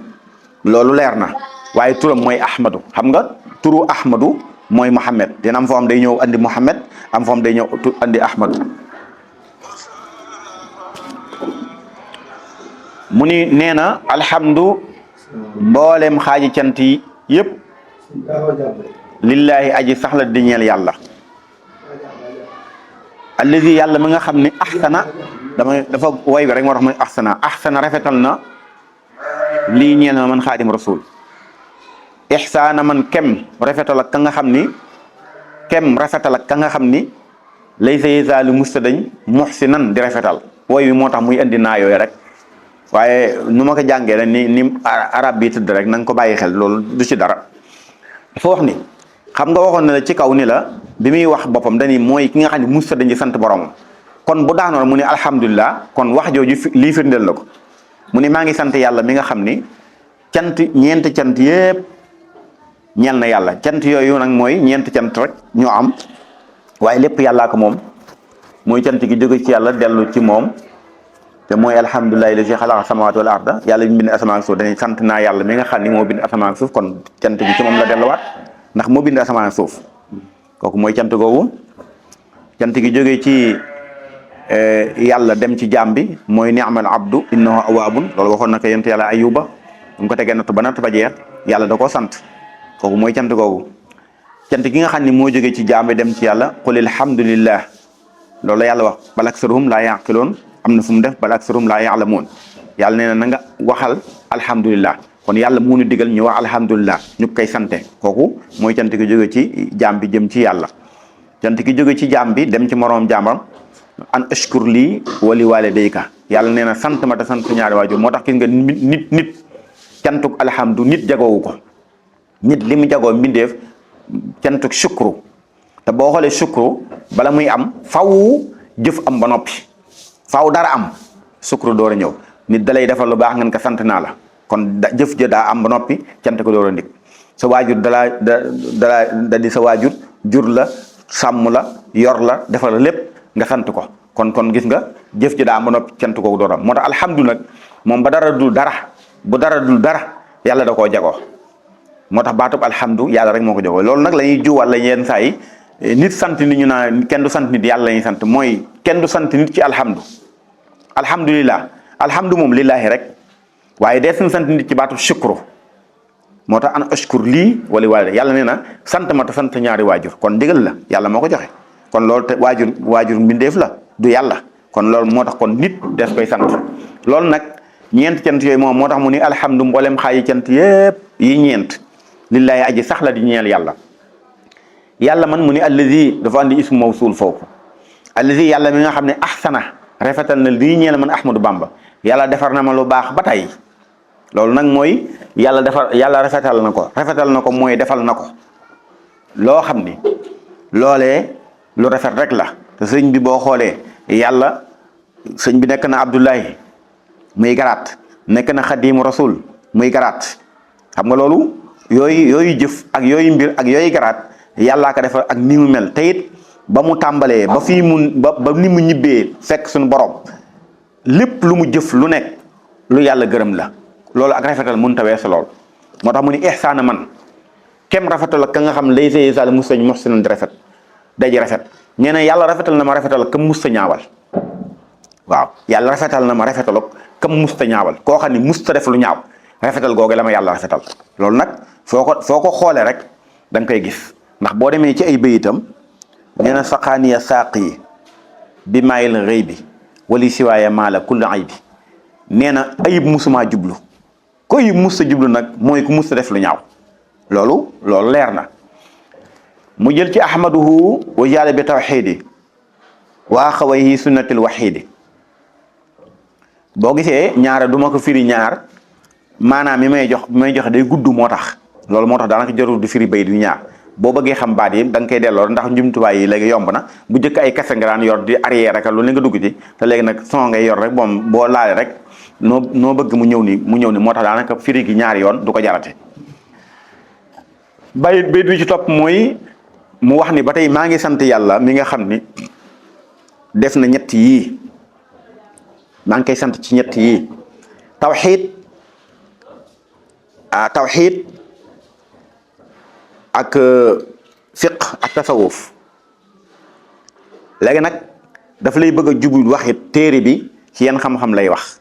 loolu leer na waaye turam mooy Ahmadou xam nga turu Ahmadou mooy Muhammad dina am foo am day ñëw andi Muhammad am foo am day ñëw andi Ahmadou mu ni nee na alhamdu mboolem xaaji cant yi yëpp lillahi aji saxla di ñeel yàlla allazi yàlla mi nga xam ni ahsana dafa way bi rek moo tax muy ahsana rafetal na lii ñeel na man xaadim rasul ihsaana man kem rafetal ak ka nga xam ni laysa yazaalu mustadañ muhsinan di rafetal way bi moo tax muy indi naa yooyu rek waaye nu ma ko jàngee rek ni arab bi tëdd rek na nga ko bàyyi xel loolu du ci dara dafa wax ni xam nga waxoon na la ci kaw ni la bi muy wax boppam dañi mooy ki nga xam ne musta dañuy sant borom kon bu daanoon mu ne alhamdulilah kon wax jooju lii firndeel la ko mu ne maa ngi sant yàlla mi nga xam ni ñeenti cant yépp ñeel na yàlla cant yooyu nag mooy ñeenti cant rek ñoo am waaye lépp yàllaa ko moom mooy cant gi jóge ci yàlla dellu ci moom te mooy alhamdulillahi lazi xalaqa samawati wal arda yàlla bi bind asamaan ak suuf dañuy sant naa yàlla mi nga xam ni moo bind asamaan ak suuf kon cant gi ci moom la delluwaat ndax moo bind asamaan ak suuf kooku mooy cant googu cant gi jógee ci yàlla dem ci jaam bi mooy ni'mal abdu innahu awwaabun loolu waxoon na ko yonent yàlla ayuba bu mu ko tegee natt ba jeex yàlla da koo sant kooku mooy cant googu cant gi nga xam ni moo jógee ci jaam bi dem ci yàlla qul alhamdulillah loolu la yàlla wax bal aksaruhum laa yaqiloon am na fu mu def bal aksaruhum laa ya'lamuun yàlla nee na nga waxal alhamdulillah kon yàlla mu nu digal ñu wax alhamdulillah ñu koy sante kooku mooy cant gi jóge ci jaam bi jëm ci yàlla cant gi jóge ci jaam bi dem ci moroom jaamam an ashkur lii wali walidayka yàlla nee na sant ma te sant ñaari waajur moo tax gis nga nit cantuk alhamdu nit jagoowu ko nit li mu jagoo mbindeef cantuk shukru te boo xoolee shukru bala muy am faw jëf am ba noppi faaw dara am sukru door a ñëw nit dalay defal lu baax ngeen ko sant naa la kon jëf ja daa am ba noppi cant ko door a ndik sa waajur da di sa waajur jur la sàmm la yor la defal la lépp nga sant ko kon gis nga jëf ja daa am ba noppi cant ko door a am moo tax alhamdulilah moom bu dara dul dara yàlla da koo jagoo moo tax baatub alhamdu yàlla rek moo ko jagoo loolu nag la ñuy juwal la yenn saa yi nit sant nit ñu naan kenn du sant nit yàlla la ñuy sant mooy kenn du sant nit ci alhamdulilah alhamdu moom lillahi rek waaye dee suñu sant nit ci baatu shukru moo tax an ashkur lii wali waale yàlla nee na sant ma te sant ñaari waajur kon ndigal la yàlla moo ko joxe kon loolu te waajur mbindeef la du yàlla kon loolu moo tax kon nit des koy sant loolu nag ñeent cant yooyu moom moo tax mu ni alhamdu mboolem xaayi cant yépp yi ñeent lillaahi aji sax la di ñeel yàlla yàlla man mu ni allazi dafa andi ismu mawsul foofu allazi yàlla mi nga xam ne ahsana rafetal na lii ñeel man Ahmadou Bamba yàlla defar na ma lu baax ba tey loolu nag mooy yàlla rafetal na ko mooy defal na ko loo xam ni loolee lu rafet rek la te sëñ bi boo xoolee yàlla sëñ bi nekk na Abdullahi muy garaat nekk na Xadimu Rasul muy garaat xam nga loolu yooyu jëf ak yooyu mbir ak yooyu garaat yàllaa ko defal ak ni mu mel te it ba mu tàmbalee ba fii ba ni mu ñibbee fekk suñu borom lépp lu mu jëf lu nekk lu yàlla gërëm la loolu ak rafetal mun ta weesu lool moo tax mu ni ihsaana man kem rafetal ak ka nga xam lay say sal mustañ muhsinun di rafet day ji rafet nee na yàlla rafetal na ma rafetal ak kam musta ñaawal waaw yàlla rafetal na ma rafetal ak kam musta ñaawal koo xam ne musta def lu ñaaw rafetal googu la ma yàlla rafetal loolu nag foo ko xoolee rek da nga koy gis ndax boo demee ci ay bayitam nee na saqaaniya saaqi bi maayil rëy bi wali siwaaya maala kulli aybi nee na ayib musumaa jublu ko ayib musta jublu nag mooy ku musta def lu ñaaw loolu leer na mu jël ci ahmaduhu wa jaale bi tawxiidi waa xawayhi sunnatil waxiidi boo gisee ñaare duma ko firi ñaar maanaam mi may joxe day gudd moo tax loolu moo tax daanaka jarul di firi bay du ñaar boo bëggee xam baat yi da nga koy delloo ndax njumtuwaay yi léegi yomb na bu njëkk ay kese nga daan yor di arrière rek lu ne nga dugg ci te léegi nag son ngay yor rek moom boo laale rek noo bëgg mu ñëw ni moo tax daanaka firi gi ñaari yoon du ko jarate bayit bi ci topp mooy mu wax ni ba tey maa ngi sant yàlla mi nga xam ni def na ñett yii maa ngi koy sant ci ñett yii tawxiid ak fiq ak tasawuf léegi nag dafa lay bëgg a jubul waxit téere bi ci yan xam-xam lay wax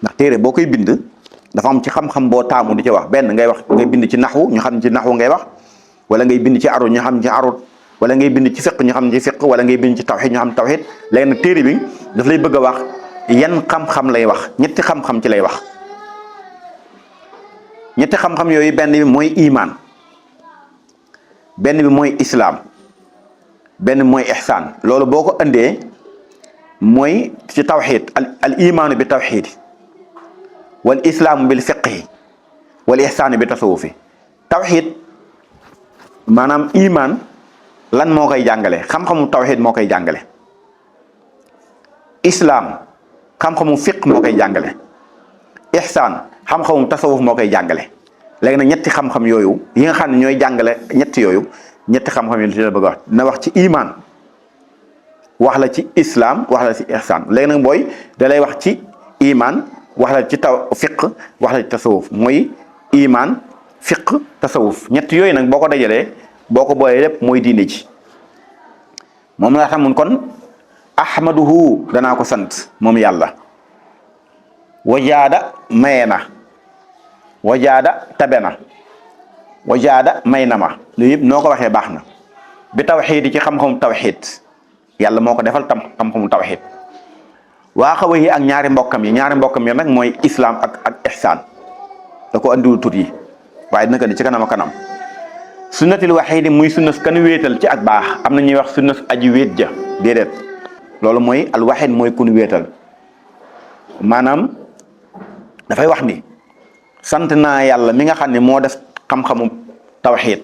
ndax téere boo koy bind dafa am ci xam-xam boo taamu di ci wax benn ngay bind ci naxwu ñu xam ci naxwu ngay wax wala ngay bind ci arut ñu xam ci arut wala ngay bind ci fiq ñu xam ci fiq wala ngay bind ci tawxid ñu xam tawxid léegi nag téere bi daf lay bëgg a wax yan xam-xam lay wax ñetti xam-xam ci lay wax ñetti xam-xam yooyu benn bi mooy iman benn bi mooy islaam benn bi mooy ihsaan loolu boo ko andee mooy ci tawxid al imaanu bi tawxidi wal islaamu bil fiqhi wal ihsaanu bi tasawufi tawxid maanaam iman lan moo koy jàngale xam-xamu tawxid moo koy jàngale islaam xam-xamu fiq moo koy jàngale ihsaan xam-xamu tasawuf moo koy jàngale léegi nag ñetti xam-xam yooyu yi nga xam ne ñooy jàngale ñetti yooyu ñetti xam-xam yi la bëgg a wax dina wax ci iman wax la ci islam wax la ci ihsaan léegi nag booy da lay wax ci iman wax la ci fiq wax la ci tasawuf mooy iman fiq tasawuf ñett yooyu nag boo ko dajalee boo ko boolee lépp mooy diine ji moom nga xam kon ahmaduhu danaa ko sant moom yàlla wajaada maye na wajaada tabe na wajaada may na ma lu yëpp noo ko waxee baax na bi tawxiid ci xam-xamu tawxiid yàlla moo ko defal xam-xamu tawxiid waa xawa yi ak ñaari mbokkam yi nag mooy islam ak ihsaan da ko andiwul tur yi waaye dina ko di ci kanam a kanam sunnatil waxiidi muy sunnas kan wéetal ci ak baax am na ñuy wax sunnas aji wéet ja déedéet loolu mooy al waxiid mooy kun wéetal maanaam dafay wax ni sant naa yàlla mi nga xam ne moo def xam-xamu tawxiid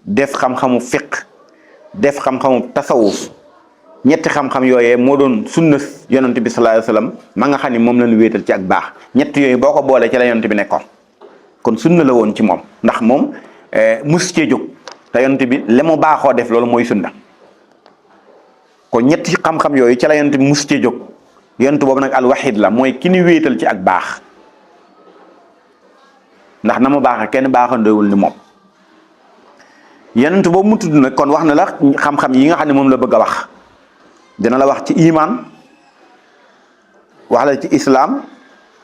def xam-xamu fiq def xam-xamu tasawuf ñetti xam-xam yooyee moo doon sunna yonent bi sallallahu alayhi wasallam ma nga xam ne moom lañu wéetal ci ak baax ñett yooyu boo ko boolee ci la yonent bi nekkoon kon sunna la woon ci moom ndax moom mus cee jóg te yonent bi la mu baaxoo def loolu mooy sunna kon ñetti xam-xam yooyu ci la yonent bi mus cee jóg yonent boobu nag al waxiid la mooy ki ñu wéetal ci ak baax ndax na mu baax kenn baaxandewul ni moom yonent boobu mu tudd nag kon wax na la xam-xam yi nga xam ne moom la bëgg a wax dina la wax ci iman wax la ci islam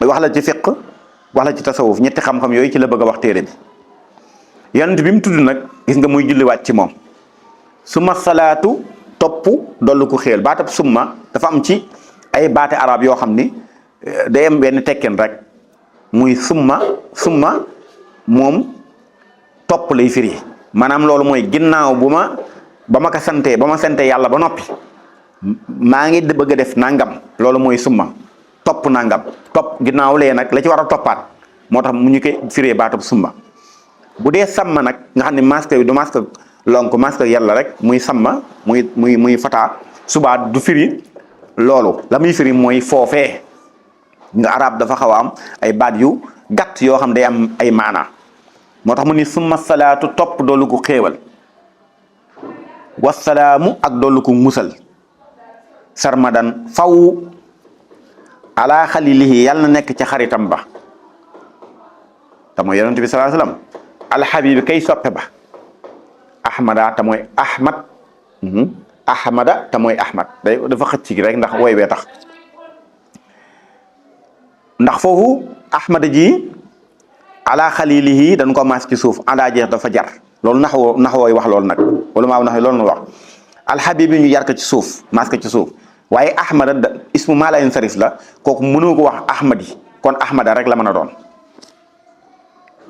wax la ci fiq wax la ci tasawuf ñetti xam-xam yooyu ci la bëgg a wax téere bi yonent bi mu tudd nag gis nga muy julliwaat ci moom summa salaatu topp dollu ko xéewal baatab summa dafa am ci ay baate arab yoo xam ni day am benn tekken rek muy summa moom topp lay firi maanaam loolu mooy ginnaaw ba ma sante yàlla ba noppi maa ngi bëgg a def nangam loolu mooy summa topp nangam topp ginnaaw lee nag la ci war a toppaat moo tax mu ñu koy firee baatab summa bu dee sàmma nag nga xam ne masque bi du masque lonk masque yàlla rek muy sàmma muy fataa subaa du firi loolu la muy firi mooy foofee nga arab dafa xaw a am ay baat yu gàtt yoo xam day am ay maana moo tax mu ni summa salaatu topp doolu ko xéewal wasalaamu ak doolu ko musal sarmadan faw ala xalilihi yàlla na nekk ca xaritam ba te mooy yonent bi sallallahu alayhi wasallam alxabibi kay soppe ba ahmada te mooy ahmad ahmada te mooy ahmad dafa xëcc gi rek ndax woy wee tax ndax foofu ahmada ji ala xalilihi dañ ko maas ci suuf ala jeex dafa jar loolu naxwooy wax loolu nag wala maa nax loolu na wax alxabibi ñu jar ko ci suuf maas ko ci suuf waaye ahmada ismu maa la sarif la kooku mënoo ko wax ahmadi kon ahmada rek la mën a doon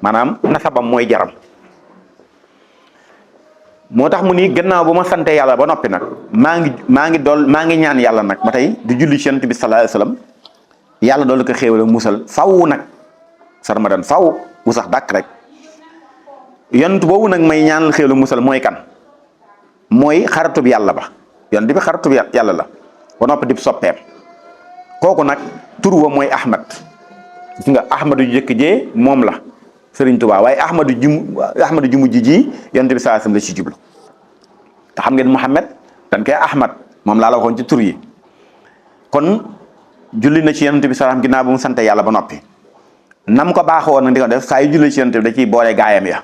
maanaam nasabam mooy jaram moo tax mu ni gannaaw ba ma sante yàlla ba noppi nag maa ngi ñaan yàlla nag ba tey di julli ci yonent bi sallallahu alayhi wasallam yàlla doolu ko xéewal musal faw nag sarmadan faw mu sax dàkk rek yonent boobu nag may ñaanal xéewal musal mooy kan mooy xaratub yàlla ba yonent bi xaratub yàlla la ba noppi di soppeem kooku nag tur wa mooy ahmad gis nga ahmadu ju jëkk jee moom la Sëriñ Tuubaa waaye ahmadu ju mujj ji yonent bi sallallahu alayhi wasallam la ci jublu te xam ngeen Muhammad dañ koy ahmad moom laa la waxoon ci tur yi kon julli na ci yonent bi sallallahu ginnaaw ba mu sante yàlla ba noppi nam ko baaxoo nag di ko def saa yu julli ci yonent bi da ciy boole gaayam ya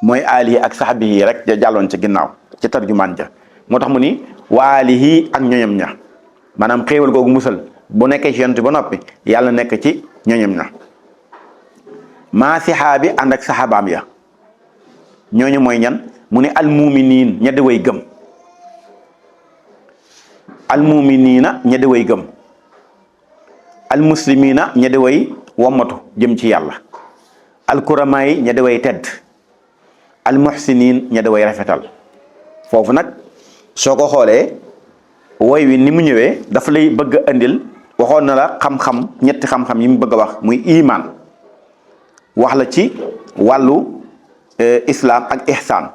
mooy aalihi ak saxaabi yi rek ja jàlloon ca ginnaaw ca tarjumaan ja moo tax mu ni waalihi ak ñoñam ña maanaam xéewal googu musal bu nekkee ci yonent ba noppi yàlla nekk ci ñoñam ña maa sixaabi ànd ak saxaabaam ya ñooñu mooy ñan mu ne almuminiin ña di way gëm almuminiina ña di way gëm almuslimiina ña di way wommatu jëm ci yàlla alkuramaay ña di way tedd almuhsiniin ña di way rafetal foofu nag soo ko xoolee woy wi ni mu ñëwee dafa lay bëgg a andil waxoon na la xam-xam ñetti xam-xam yi mu bëgg a wax muy iman wax la ci wàllu islam ak ihsan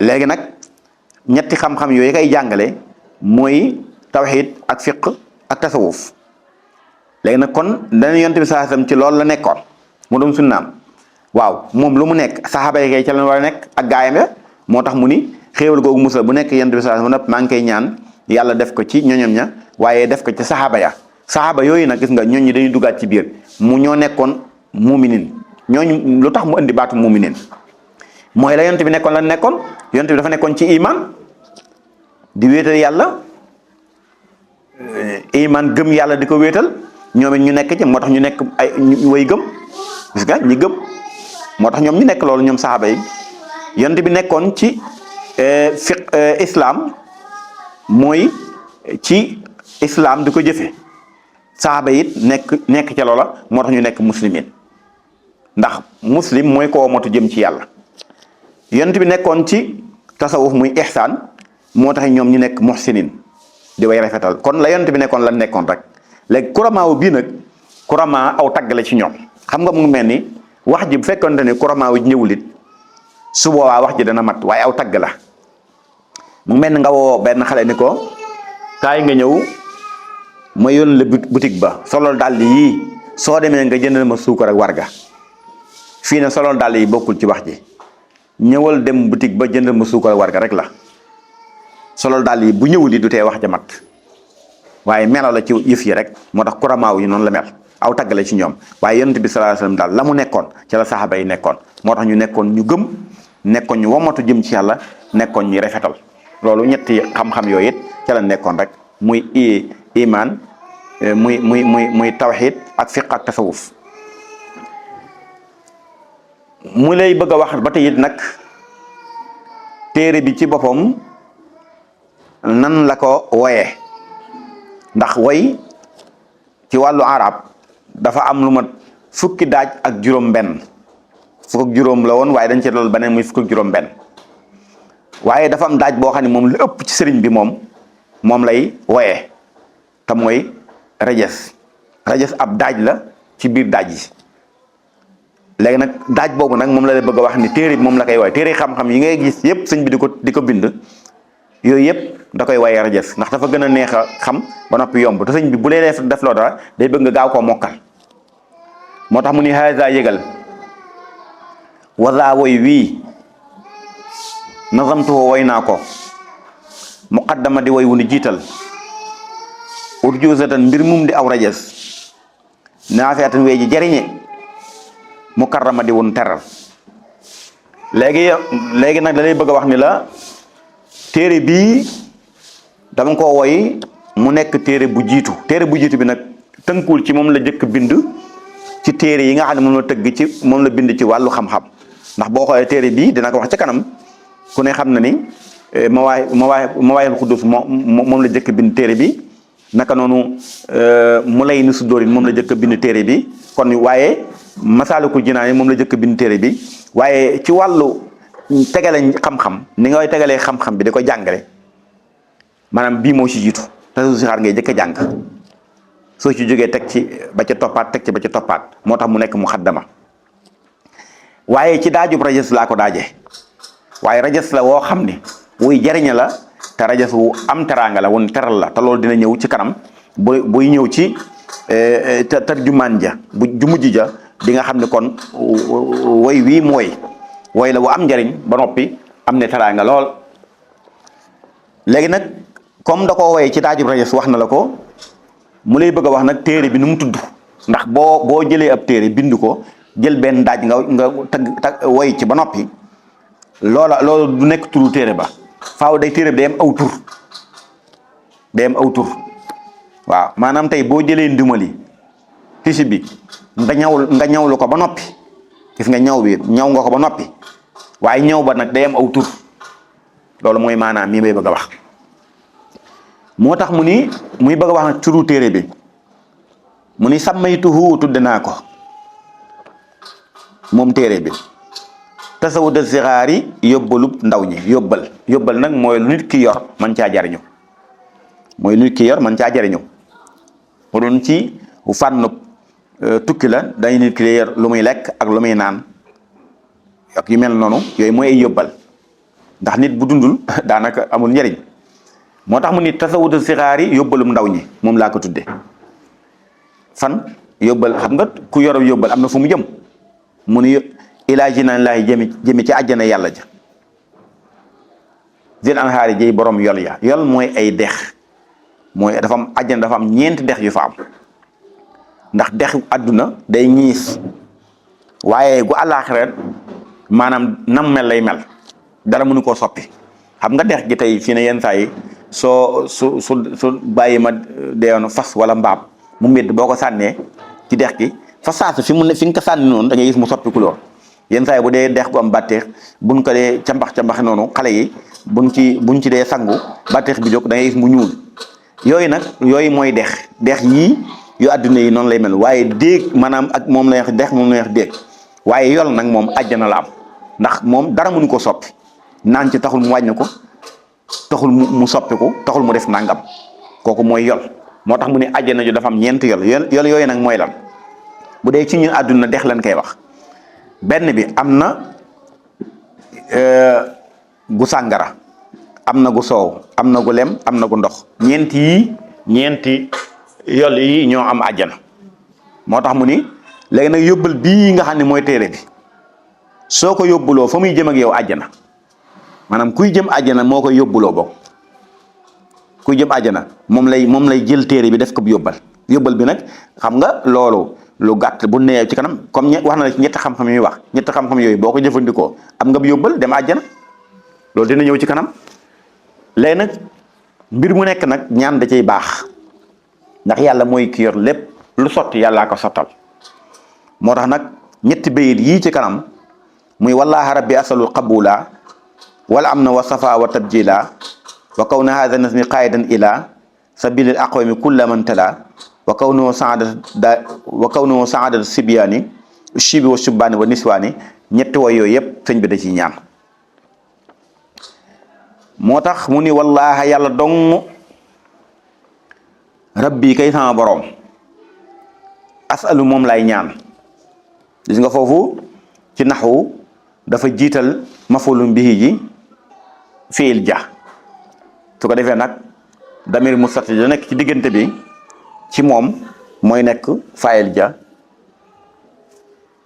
léegi nag ñetti xam-xam yooyu kay jàngale mooy tawxid ak fiq ak tasawuf léegi nag kon dana yonent bi sallallahu alayhi wasallam ci loolu la nekkoon mu doon sunnaam waaw moom lu mu nekk saxaaba yi kay ca la war a nekk ak gaayam ya moo tax mu ni xéewal googu musal bu nekk yonent bi sallallahu alayhi wasallam maa ngi koy ñaan yàlla def ko ci ñoñam ña waaye def ko ci saxaaba ya saxaaba yooyu nag gis nga ñooñu dañuy duggaat ci biir mu ñoo nekkoon muminin ñooñu lu tax mu indi baatu muminin mooy la yonent bi nekkoon la nekkoon yonent bi dafa nekkoon ci iman di wéetal yàlla iman gëm yàlla di ko wéetal ñoom it ñu nekk ci moo tax ñu nekk ay way gëm gis nga ñi gëm moo tax ñoom ñu nekk loolu ñoom saxaaba yi yonent bi nekkoon ci islam mooy ci islam di ko jëfe saxaaba it nekk ca loola moo tax ñu nekk muslimin ndax muslim mooy ko womatu jëm ci yàlla yonent bi nekkoon ci tasawuf muy ihsaan moo tax ñoom ñu nekk muhsinin di way rafetal kon la yonent bi nekkoon la nekkoon rek léegi kuramaaw bii nag kuramaa aw tagg la ci ñoom xam nga mu mel ni wax ji bu fekkonte ne kuramaaw ji ñëwul it su boobaa wax ji dana mat waaye aw tagg la mu mel ni nga woo benn xale ni ko kaay nga ñëw ma yónni la boutique ba solol dàll yii soo demee nga jëndal ma suukar ak warga fii ne solol dàll yi bokkul ci wax ji ñëwal dem boutique ba jëndal ma suukar ak warga rek la solol dàll yi bu ñëwul yi du tee wax ja mat waaye melo la ci yëf yi rek moo tax kuramaaw yi noonu la mel aw tagg la ci ñoom waaye yonent bi sallallahu alayhi wasallam daal la mu nekkoon ci la saxaaba yi nekkoon moo tax ñu nekkoon ñu gëm nekkoon ñu womatu jëm ci yàlla nekkoon ñu rafetal loolu ñetti xam-xam yooyu it ca la nekkoon rek muy iman muy tawxid ak fiq ak tasawuf mu lay bëgg a wax ba tey it nag téere bi ci boppam nan la ko woyee ndax woy ci wàllu arab dafa am lu mat fukki daaj ak juróom benn fukk ak juróom la woon waaye dañ ci loolu beneen muy fukk ak juróom benn waaye dafa am daaj boo xam ne moom lu ëpp ci sëriñ bi moom lay woyee te mooy rajas ab daaj la ci biir daaj yi léegi nag daaj boobu nag moom la lay bëgg a wax ni téere bi moom la koy woy téere xam-xam yi ngay gis yëpp sëñ bi di ko bind yooyu yëpp da koy woyee rajas ndax dafa gën a neex a xam ba noppi yomb te sëñ bi bu lee def loo dara day bëgg nga gaaw koo mokkal moo tax mu ni haza yëgal waza woy wii nazamtuhu woy naa ko muqaddama di woy wu ni jiital urjuzatan mbir mum di aw rajas naafiatan wee ji jariñe mukarrama di wun teral léegi nag da lay bëgg a wax ni la téere bii dama ko woy mu nekk téere bu jiitu bi nag tënkul ci moom la jëkk bind ci téere yi nga xam ne moom la bind ci wàllu xam-xam ndax boo xoolee téere bii dina ko wax ci kanam ku ne xam na ni mawaahibul quddus moom la jëkk bind téere bi naka noonu mu lay ni su dóorin moom la jëkk bind téere bi kon waaye masaalikul jinaan moom la jëkk bind téere bi waaye ci wàllu tegale xam-xam ni nga koy tegalee xam-xam bi di ko jàngale maanaam bii moo ci jiitu tasawudu sixaar ngay jëkk a jàng soo ci jógee teg ci ba ca toppaat teg ci ba ca toppaat moo tax mu nekk muxaddama waaye ci daajub rajas laa ko daajee waaye rajas la woo xam ne wuy jariña la te rajas wu am teraanga la wun teral la te loolu dina ñëw ci kanam buy ñëw ci tarjumaan ja ju mujj ja di nga xam ne kon woy wii mooy woy la wu am njariñ ba noppi am ne teraanga lool léegi nag comme da ko woyee ci daajub rajas wax na la ko mu lay bëgg a wax nag téere bi nu mu tudd ndax boo jëlee ab téere bind ko jël benn daaj nga tag woy ci ba noppi loolu du nekk turu téere ba faaw téere bi day am aw tur waaw maanaam tey boo jëlee ndimali tisi bi nga ñawlu ko ba noppi gis nga ñaw nga ko ba noppi waaye ñaw ba nag day am aw tur loolu mooy maanaam mii may bëgg a wax moo tax muy bëgg a wax nag turu téere bi mu ni sàmmaytuhu tudde naa ko moom téere bi tasawudu sixaar yi yóbbalub ndaw ñi yóbbal nag mooy lu nit ki yor man caa jariñu mu doon ci fànnub tukki la dañ nit ki yor lu muy lekk ak lu muy naan ak yu mel noonu yooyu mooy ay yóbbal ndax nit bu dundul daanaka amul njariñ moo tax mu ni tasawudu sixaar yi yóbbalum ndaw ñi moom laa ko tudde fan yóbbal xam nga ku yorob yóbbal am na fu mu jëm mu ni ilaa jinaan laahi jëmi ci àjjana yàlla ja zil anhaari jëy borom yol mooy ay dex mooy dafa am àjjana dafa am ñeenti dex yu fa am ndax dexu àdduna day ñiis waaye gu àllaaxira maanaam nam mel lay mel dara mënu koo soppi xam nga dex gi tey fii ne yenn saa yi su bàyyi ma deewoon fas wala mbaam mu médd boo ko sànnee ci dex gi fa saasa fi nga ko sànni noonu da ngay gis mu soppi couleur yenn saa yi bu dee dex gu am bàtteex buñ ko dee cambax noonu xale yi buñ ci dee sangu bàtteex bi jóg da ngay gis mu ñuul yooyu mooy dex yii yu àdduna yi noonu lay mel waaye déeg maanaam ak moom la wax dex moom la wax déeg waaye yol nag moom àjjana la am ndax moom dara mënu ko soppi naan ci taxul mu wàññi ko taxul mu soppiku taxul mu def nangam kooku mooy yol moo tax mu ne àjjana ju dafa am ñeenti yol yooyu nag mooy lan bu dee ci ñun àdduna dex lan koy wax benn bi am na gu sàngara am na gu soow am na gu lem am na gu ndox ñeenti yol yi ñoo am àjjana moo tax mu ni léegi nag yóbbal bii nga xam ne mooy téere bi soo ko yóbbuloo fa muy jëm ak yow àjjana maanaam kuy jëm àjjana moo koy yóbbuloo bokk kuy jëm àjjana moom lay jël téere bi def ko bu yóbbal bi nag xam nga loolu lu gàtt bu nee ci kanam comme wax na la ci ñetti xam-xam yi wax ñetti xam-xam yooyu boo ko jëfandikoo am nga bu yóbbal dem àjjana loolu dina ñëw ci kanam léegi nag mbir mu nekk nag ñaan da cay baax ndax yàlla mooy ki yor lépp lu sotti yàllaa ko sottal moo tax nag ñetti bayit yii ci kanam muy wallaha rabbi asalul qabula wala am na wa safa wa tabjila wa kawna hadha nasmi qaidan ila sabilil aqwami kulla man tala wa kawnu saadat sibyaani shibi wa subbaani wa niswaani ñetti way yooyu yëpp sëñ bi da ci ñaan. moo tax mu ni wallaha yàlla dong rabbi kay sama borom asalu moom lay ñaan. gis nga foofu ci naxwu dafa jiital mafulum bihi ji fiil ja su ko defee nag damir mustatir da nekk ci diggante bi ci moom mooy nekk fayil ja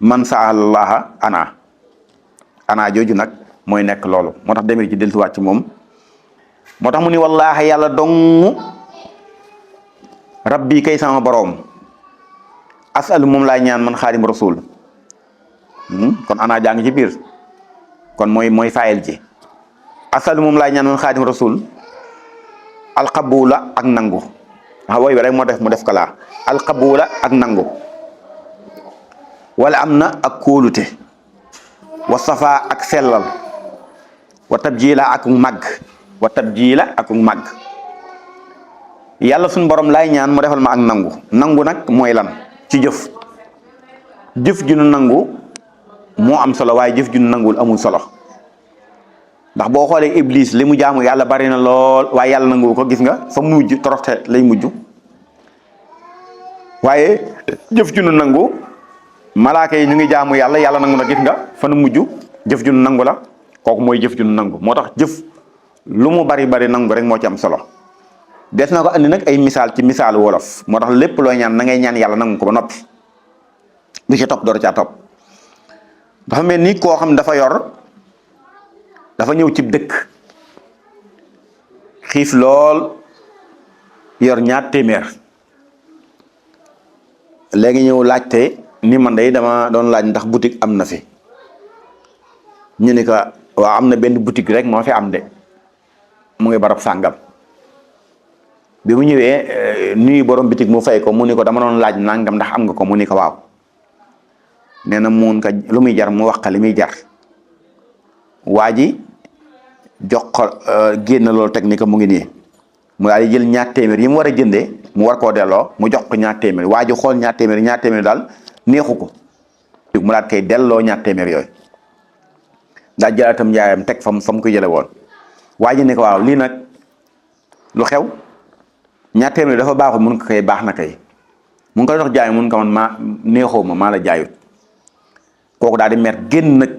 man saalallaha ana jooju nag mooy nekk loolu moo tax damir ci dellusiwaat ci moom moo tax mu ni wallaahi yàlla dong rabbi kay sama boroom asalu moom laay ñaan man xaadim rasul kon ana jàng ci biir kon mooy fayil ji asalu moom laay ñaan man xaadim rasul alqabula ak nangu woy bi rek moo def mu def kalaa alqabula ak nangu wala am na ak kóolute wa safa ak sellal wa tabjila ak màgg yàlla suñ borom laay ñaan mu defal ma ak nangu nag mooy lan ci jëf ju nu nangu moo am solo waaye jëf ju nu nanguwul amul solo ndax boo xoolee iblis li mu jaamu yàlla bari na lool waaye yàlla nangu ko gis nga fa mu mujj toroxte lay mujj waaye jëf ju nu nangu malaaka yi ñu ngi jaamu yàlla nangu na gis nga fa nu mujj jëf ju nu nangu la kooku mooy jëf ju nu nangu moo tax jëf lu mu bari nangu rek moo ci am solo. des na ko andi nag ay misaal ci misaalu wolof moo tax lépp looy ñaan na ngay ñaan yàlla nangu ko ba noppi lu ci topp door caa topp dafa mel ni koo xam dafa ñëw ci dëkk xiif lool yor ñaar téeméer léegi ñëw laajte ni man day dama doon laaj ndax boutique am na fi ñu ni ko waaw am na benn boutique rek moo fi am de mu ngi barab sàngam bi mu ñëwee nuyu borom boutique mu fay ko mu ni ko dama doon laaj nangam ndax am nga ko mu ni ko waaw nee na mun ka lu muy jar mu wax li muy jar waa ji jox ko génn loolu technique mu ngi nii mu daal di jël ñaar téeméer yi mu war a jëndee mu war koo delloo mu jox ko ñaar téeméer waa ji xool ñaar téeméer daal neexu ko mu daal koy delloo ñaar téeméer yooyu daal jëlaatam njaayam teg fa mu ko jële woon waa ji ne ko waaw lii nag lu xew ñaar téeméer dafa baaxul mun ko kay baax na kay mun ko dox jaay mun ko man neexoo ma maa la jaayut kooku daal di mer génn nag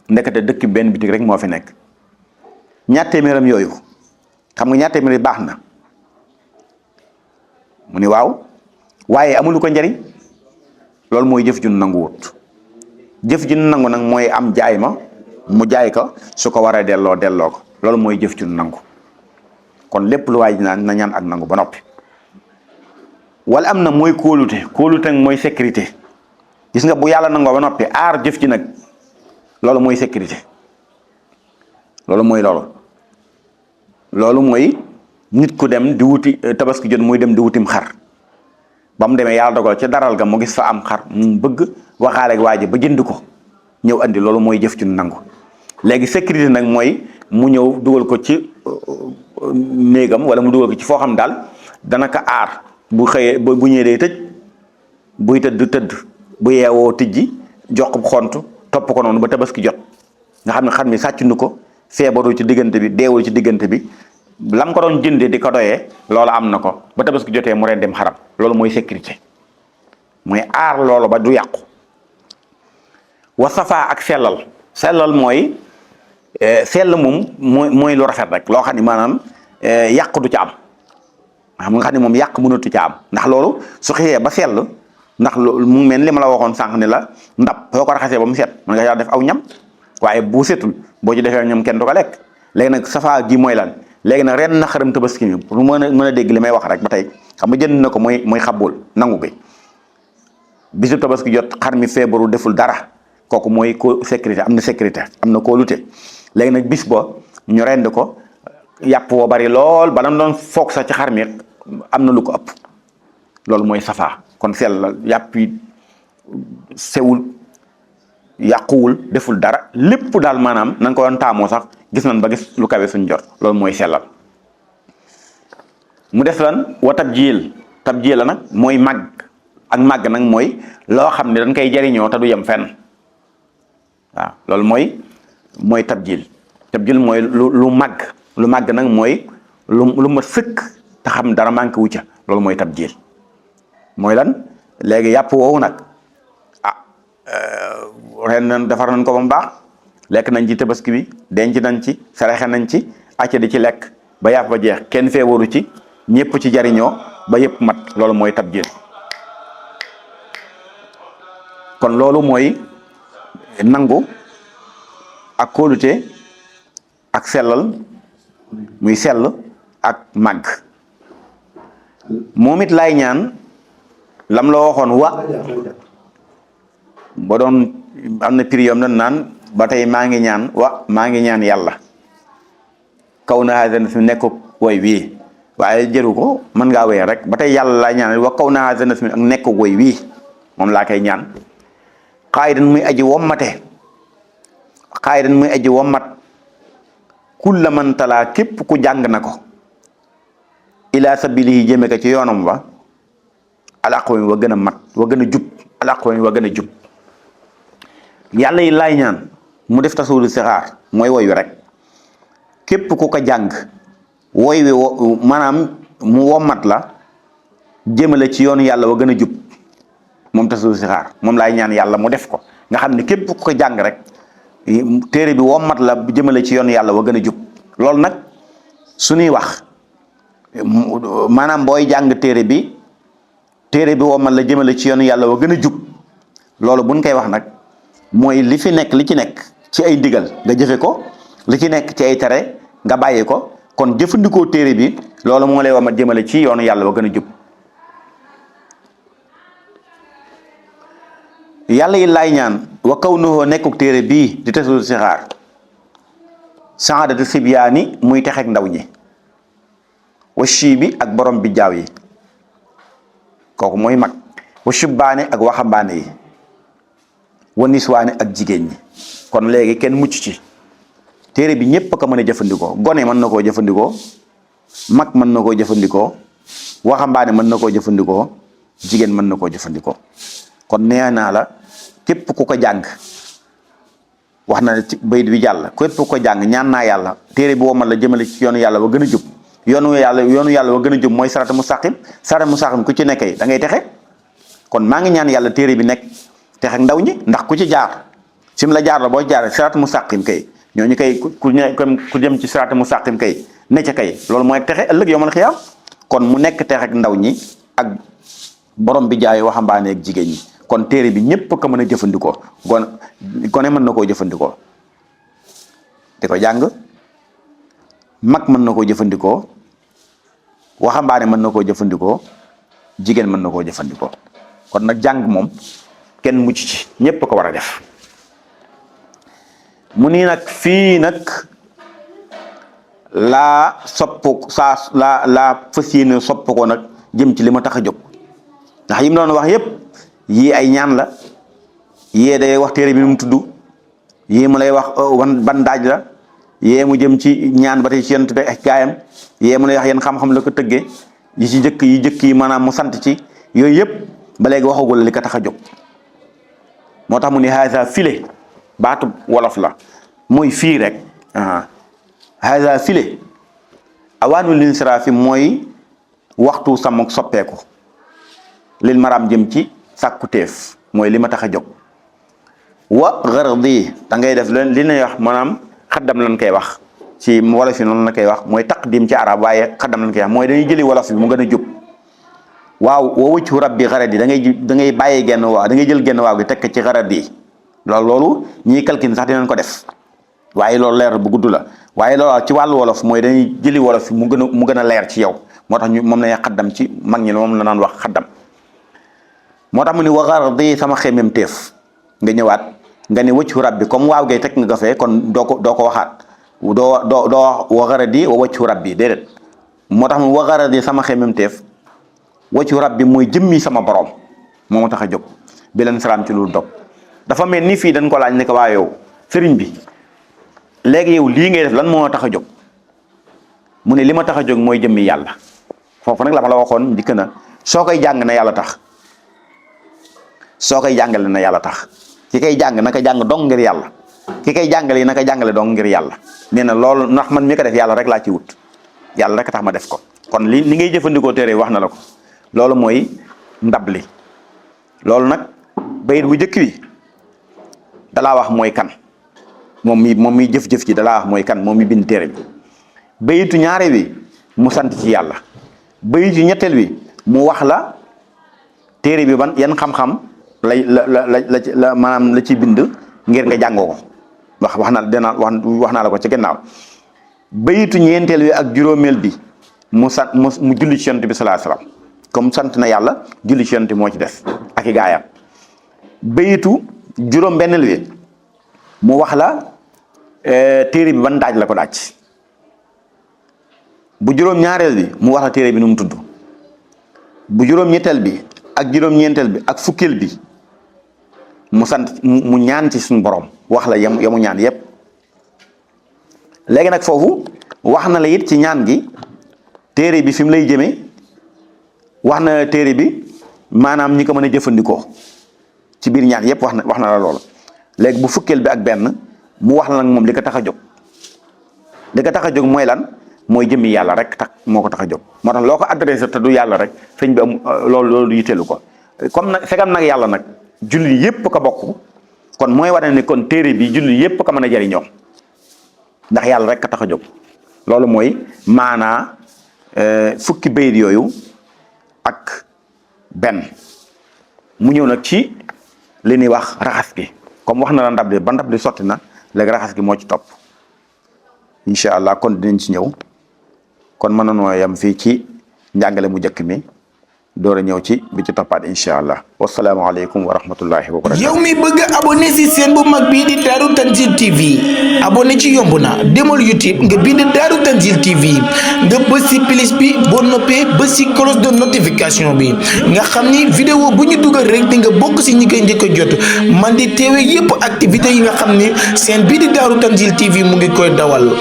ndekete dëkk benn bitik rek moo fi nekk ñaar téeméeram yooyu xam nga ñaar téeméer yi baax na mu ni waaw waaye amulu ko njariñ loolu mooy jëf ju nanguwut jëf ju nangu nag mooy am jaay ma mu jaay ko su ko waree delloo ko loolu mooy jëf ju nangu kon lépp lu waay naan na ñaan ak nangu ba noppi wala am na mooy kóolute mooy sécurité gis nga bu yàlla nangoo ba noppi aar jëf ji nag loolu mooy sécurité loolu mooy nit ku dem di wuti tabaski jot muy dem di wutim xar ba mu demee yàlla dogal ca daral ga mu gis fa am xar mu bëgg waxaale ak waa ji ba jënd ko ñëw andi loolu mooy jëf ci nangu léegi sécurité nag mooy mu ñëw dugal ko ci néegam wala mu dugal ko ci foo xam daal dana ko aar bu xëyee bu ñëwee day tëj buy tëdd bu yeewoo tijji jox ko xont topp ko noonu ba tabaski jot nga xam ne xar mi sàccundu ko feebaru ci diggante bi deewul ci diggante bi lam ko doon jëndee di ko doyee loolu am na ko ba tabaski jotee mu ren dem xaram loolu mooy sécurité mooy aar loolu ba du yàqu wa safa ak sellal mooy sell moom mooy lu rafet rek loo xam ne maanaam yàq du ca am xam nga xam ne moom yàq mënatu ca am ndax loolu su xëyee ba sell ndax mu mel li ma la waxoon sànq ni la ndab soo ko raxasee ba mu set mën nga def aw ñam waaye bu setul boo ci defee ñam kenn du ko lekk léegi nag safa gi mooy lan léegi nag ren na xaram tabaski mi pour mën a dégg li may wax rek ba tey xam nga jënd na ko mooy xabul nangu bi bisu tabaski jot xar mi feebaru deful dara kooku mooy sécurité am na kóolute léegi nag bis ba ñu rend ko yàpp woo bari lool ba lan doon foog sax ci xar mi am na lu ko ëpp loolu mooy safa kon sell yàpp yi sewul yàquwul deful dara lépp daal maanaam nan ko doon taamoo sax gis nañ ba gis lu kawe suñ jot loolu mooy sellal. mu des lan wa tabjil la nag mooy màgg ak màgg nag mooy loo xam ne dañ koy jariñoo te du yem fenn waaw loolu mooy tabjil mooy lu màgg nag mooy lu ma sëkk te xam dara manqué wu ca loolu mooy tabjil mooy lan léegi yàpp woowu nag ren nañ defar nañ ko ba mu baax lekk nañ ci tabaski bi denc nañ ci saraxe nañ ci acca di ci lekk ba yàpp ba jeex kenn feebaru ci ñëpp ci jariñoo ba yëpp mat loolu mooy tabjil kon loolu mooy nangu ak kóolute ak sellal muy sell ak màgg moom it lay ñaan lam la waxoon wa ba doon am na prix yom na naan ba tey maa ngi ñaan yàlla kaw na hasan si nekk woy wii waaye jëru ko mën ngaa wéy rek ba tey yàlla laa ñaan wa kaw na hasan si ak nekk woy wii moom laa koy ñaan xaayidan muy aji wommat kulla man talaa képp ku jàng na ko ila sabilihi jëme ko ci yoonam wa alaqwami wa gën a mat wa gën a jub alaqwami wa gën a jub yàlla yi laay ñaan mu def tasawudu sixaar mooy woy wi rek képp ku ko jàng woy wi maanaam mu wommat la jëmale ci yoonu yàlla wa gën a jub moom tasawudu sixaar moom laay ñaan yàlla mu def ko nga xam ne képp ku ko jàng rek téere bi wommat la jëmale ci yoonu yàlla wa gën a jub loolu nag suñuy wax maanaam booy jàng téere bi wommat la jëmale ci yoonu yàlla wa gën a jub loolu buñ koy wax nag mooy li ci nekk ci ay ndigal nga jëfe ko li ci nekk ci ay tere nga bàyyi ko kon jëfandikoo téere bi loolu moo lay wommat jëmale ci yoonu yàlla wa gën a jub yàlla yi laay ñaan wa kaw nuhoo nekkuk téere bii di tasawudu sixaar saadatu sibyaani muy texek ndaw ñi wa shiibi ak borom bi jaaw yi kooku mooy mag wa shubbaane ak waxambaane yi wa niswaane ak jigéen ñi kon léegi kenn mucc ci téere bi ñépp ko mën a jëfandikoo gone mën na koo jëfandikoo mag mën na koo jëfandikoo waxambaane mën na koo jëfandikoo jigéen mën na koo jëfandikoo kon nee naa la képp ku ko jàng wax na ci bayit bi jàll képp ku ko jàng ñaan naa yàlla téere bi womal la jëmale ci yoonu yàlla wa gën a jub yoonu yàlla wa gën a jub mooy sarata mustaqim ku ci nekkee da ngay texe kon maa ngi ñaan yàlla téere bi nekk texe ndaw ñi ndax ku ci jaar sim la jaar la boo jaar sarata mustaqim kay ñooñu kay ku jëm ci sarata mustaqim kay ne ca kay loolu mooy texe ëllëg yowmal xiyaam kon mu nekk texe ak ndaw ñi ak borom bi jaay waxambaane ak jigéen ñi kon téere bi ñëpp ko mën a jëfandikoo gone mën na koo jëfandikoo di ko jàng mag mën na koo jëfandikoo waxambaane mën na koo jëfandikoo jigéen mën na koo jëfandikoo kon nag jàng moom kenn mucc ci ñëpp ko war a def mu nii nag fii nag laa fas yéene sopp ko nag jëm ci li ma tax a jóg ndax yi mu doon wax yépp yii ay ñaan la yii day wax téere bi nu mu tudd yii mu lay wax ban daaj la yee mu jëm ci ñaan ba tey ci yonent bi ak gaayam yee mu lay wax yéen xam-xam la ko tëggee yi ci jëkk yi maanaam mu sant ci yooyu yëpp ba léegi waxagul li ko tax a jóg moo tax mu ni haza file baatu wolof la mooy fii rek haza file awaanu linsiraafi mooy waxtu sama soppeeku lil maraam jëm ci sàkku teef mooy li ma tax a jóg wa garadi da ngay def leen li ñuy wax maanaam xaddam lañ koy wax ci wolof yi noonu la koy wax mooy taqdim ci arab waaye xaddam lañ koy wax mooy dañuy jëli wolof bi mu gën a jub waaw wa wëccu rabbi garadi da ngay bàyyi genn waaw da ngay jël genn waaw gi tekk ci garadi loolu ñiy calcul sax dinañ ko def waaye loolu leer bu gudd la waaye loolu ci wàllu wolof mooy dañuy jëli wolof bi mu gën a leer ci yow moo tax moom la ñuy xaddam ci mag ñi moom la naan wax xaddam moo tax mu ni wa garadi sama xemem teef nga ñëwaat nga ni wëccu rabbi comme waaw gay teg nga ko fee kon doo ko waxaat doo wax wa garadi wa wëccu rabbi déedéet moo tax mu wa garadi sama xemem teef wëccu rabbi mooy jëmmi sama borom moo ma tax a jóg bi leen salaam ci lu dog dafa mel ni fii dañ ko laaj ne ko waa yow sëriñ bi léegi yow lii ngay def lan moo tax a jóg mu ne li ma tax a jóg mooy jëmmi yàlla. foofu nag la ma la waxoon njëkk na soo koy jàng na yàlla tax soo koy jàngale na yàlla tax ki koy jàng naka jàng dong ngir yàlla ki koy jàngale yi naka jàngale dong ngir yàlla. nee na loolu ndax man mi ko def yàlla rek laa ci wut yàlla rek tax ma def ko kon li ngay jëfandikoo téere wax na la ko loolu mooy ndab li. loolu nag bayit bu njëkk wi dalaa wax mooy kan moom mi jëf-jëf ji dalaa wax mooy kan moom mi bind téere bi. bayitu ñaare wi mu sant ci yàlla. bayitu ñetteel wi mu wax la téere bi ban yan xam-xam la maanaam la ci bind ngir nga jàngoo ko wax naa la ko ci gannaaw. bayitu ñeenteel wi ak juróomeel bi mu julli ci yonent bi sallallahu alayhi wasallam comme sant na yàlla julli ci yonent moo ci des ak i gaayam. bayitu juróom benneel wi mu wax la téere bi ban daaj la ko daaj. bu juróom ñaareel bi mu wax la téere bi nu mu tudd. bu juróom ñetteel bi ak juróom ñeenteel bi ak fukkeel bi mu sant mu ñaan ci suñu borom wax la yamu ñaan yépp. léegi nag foofu wax na la it ci ñaan gi téere bi fi mu lay jëmee wax na téere bi maanaam ñi ko mën a jëfandikoo ci biir ñaan yépp wax na la loolu. léegi bu fukkeel bi ak benn mu wax la nag moom li ko tax a jóg li ko tax a jóg mooy lan mooy jëmmi yàlla rek tax moo ko tax a jóg. moo tax loo ko adressé te du yàlla rek sëñ bi am loolu yitteelu ko comme nag fekam nag yàlla nag julli yépp ko bokk kon mooy wane ne kon téere bi julli yépp ko mën a jariñoo ndax yàlla rek ka tax a jóg. loolu mooy maanaa fukki bayit yooyu ak benn mu ñëw nag ci li ñuy wax raxas gi comme wax na la ndab li ba ndab li sotti na léegi raxas gi moo ci topp incha allah kon dinañ ci ñëw kon mën na noo yam fii ci njàngale mu njëkk mi door a ñëw ci bi ci toppaat incha allah wasalaamaaleykum wa rahmatullahi wa barakatuh. yow mi bëgg abonné si seen bu mag bii di Darou Tanzil TV abonné ci yomb na demal YouTube nga bind Darou Tanzil TV nga bës si plus bi boo noppee bës si cloche de notification bi nga xam ni vidéo bu ñu dugal rek di nga bokk si ñi koy njëkk a jot man di teewe yépp activité yi nga xam ni seen bii di Darou Tanzil TV mu ngi koy dawal.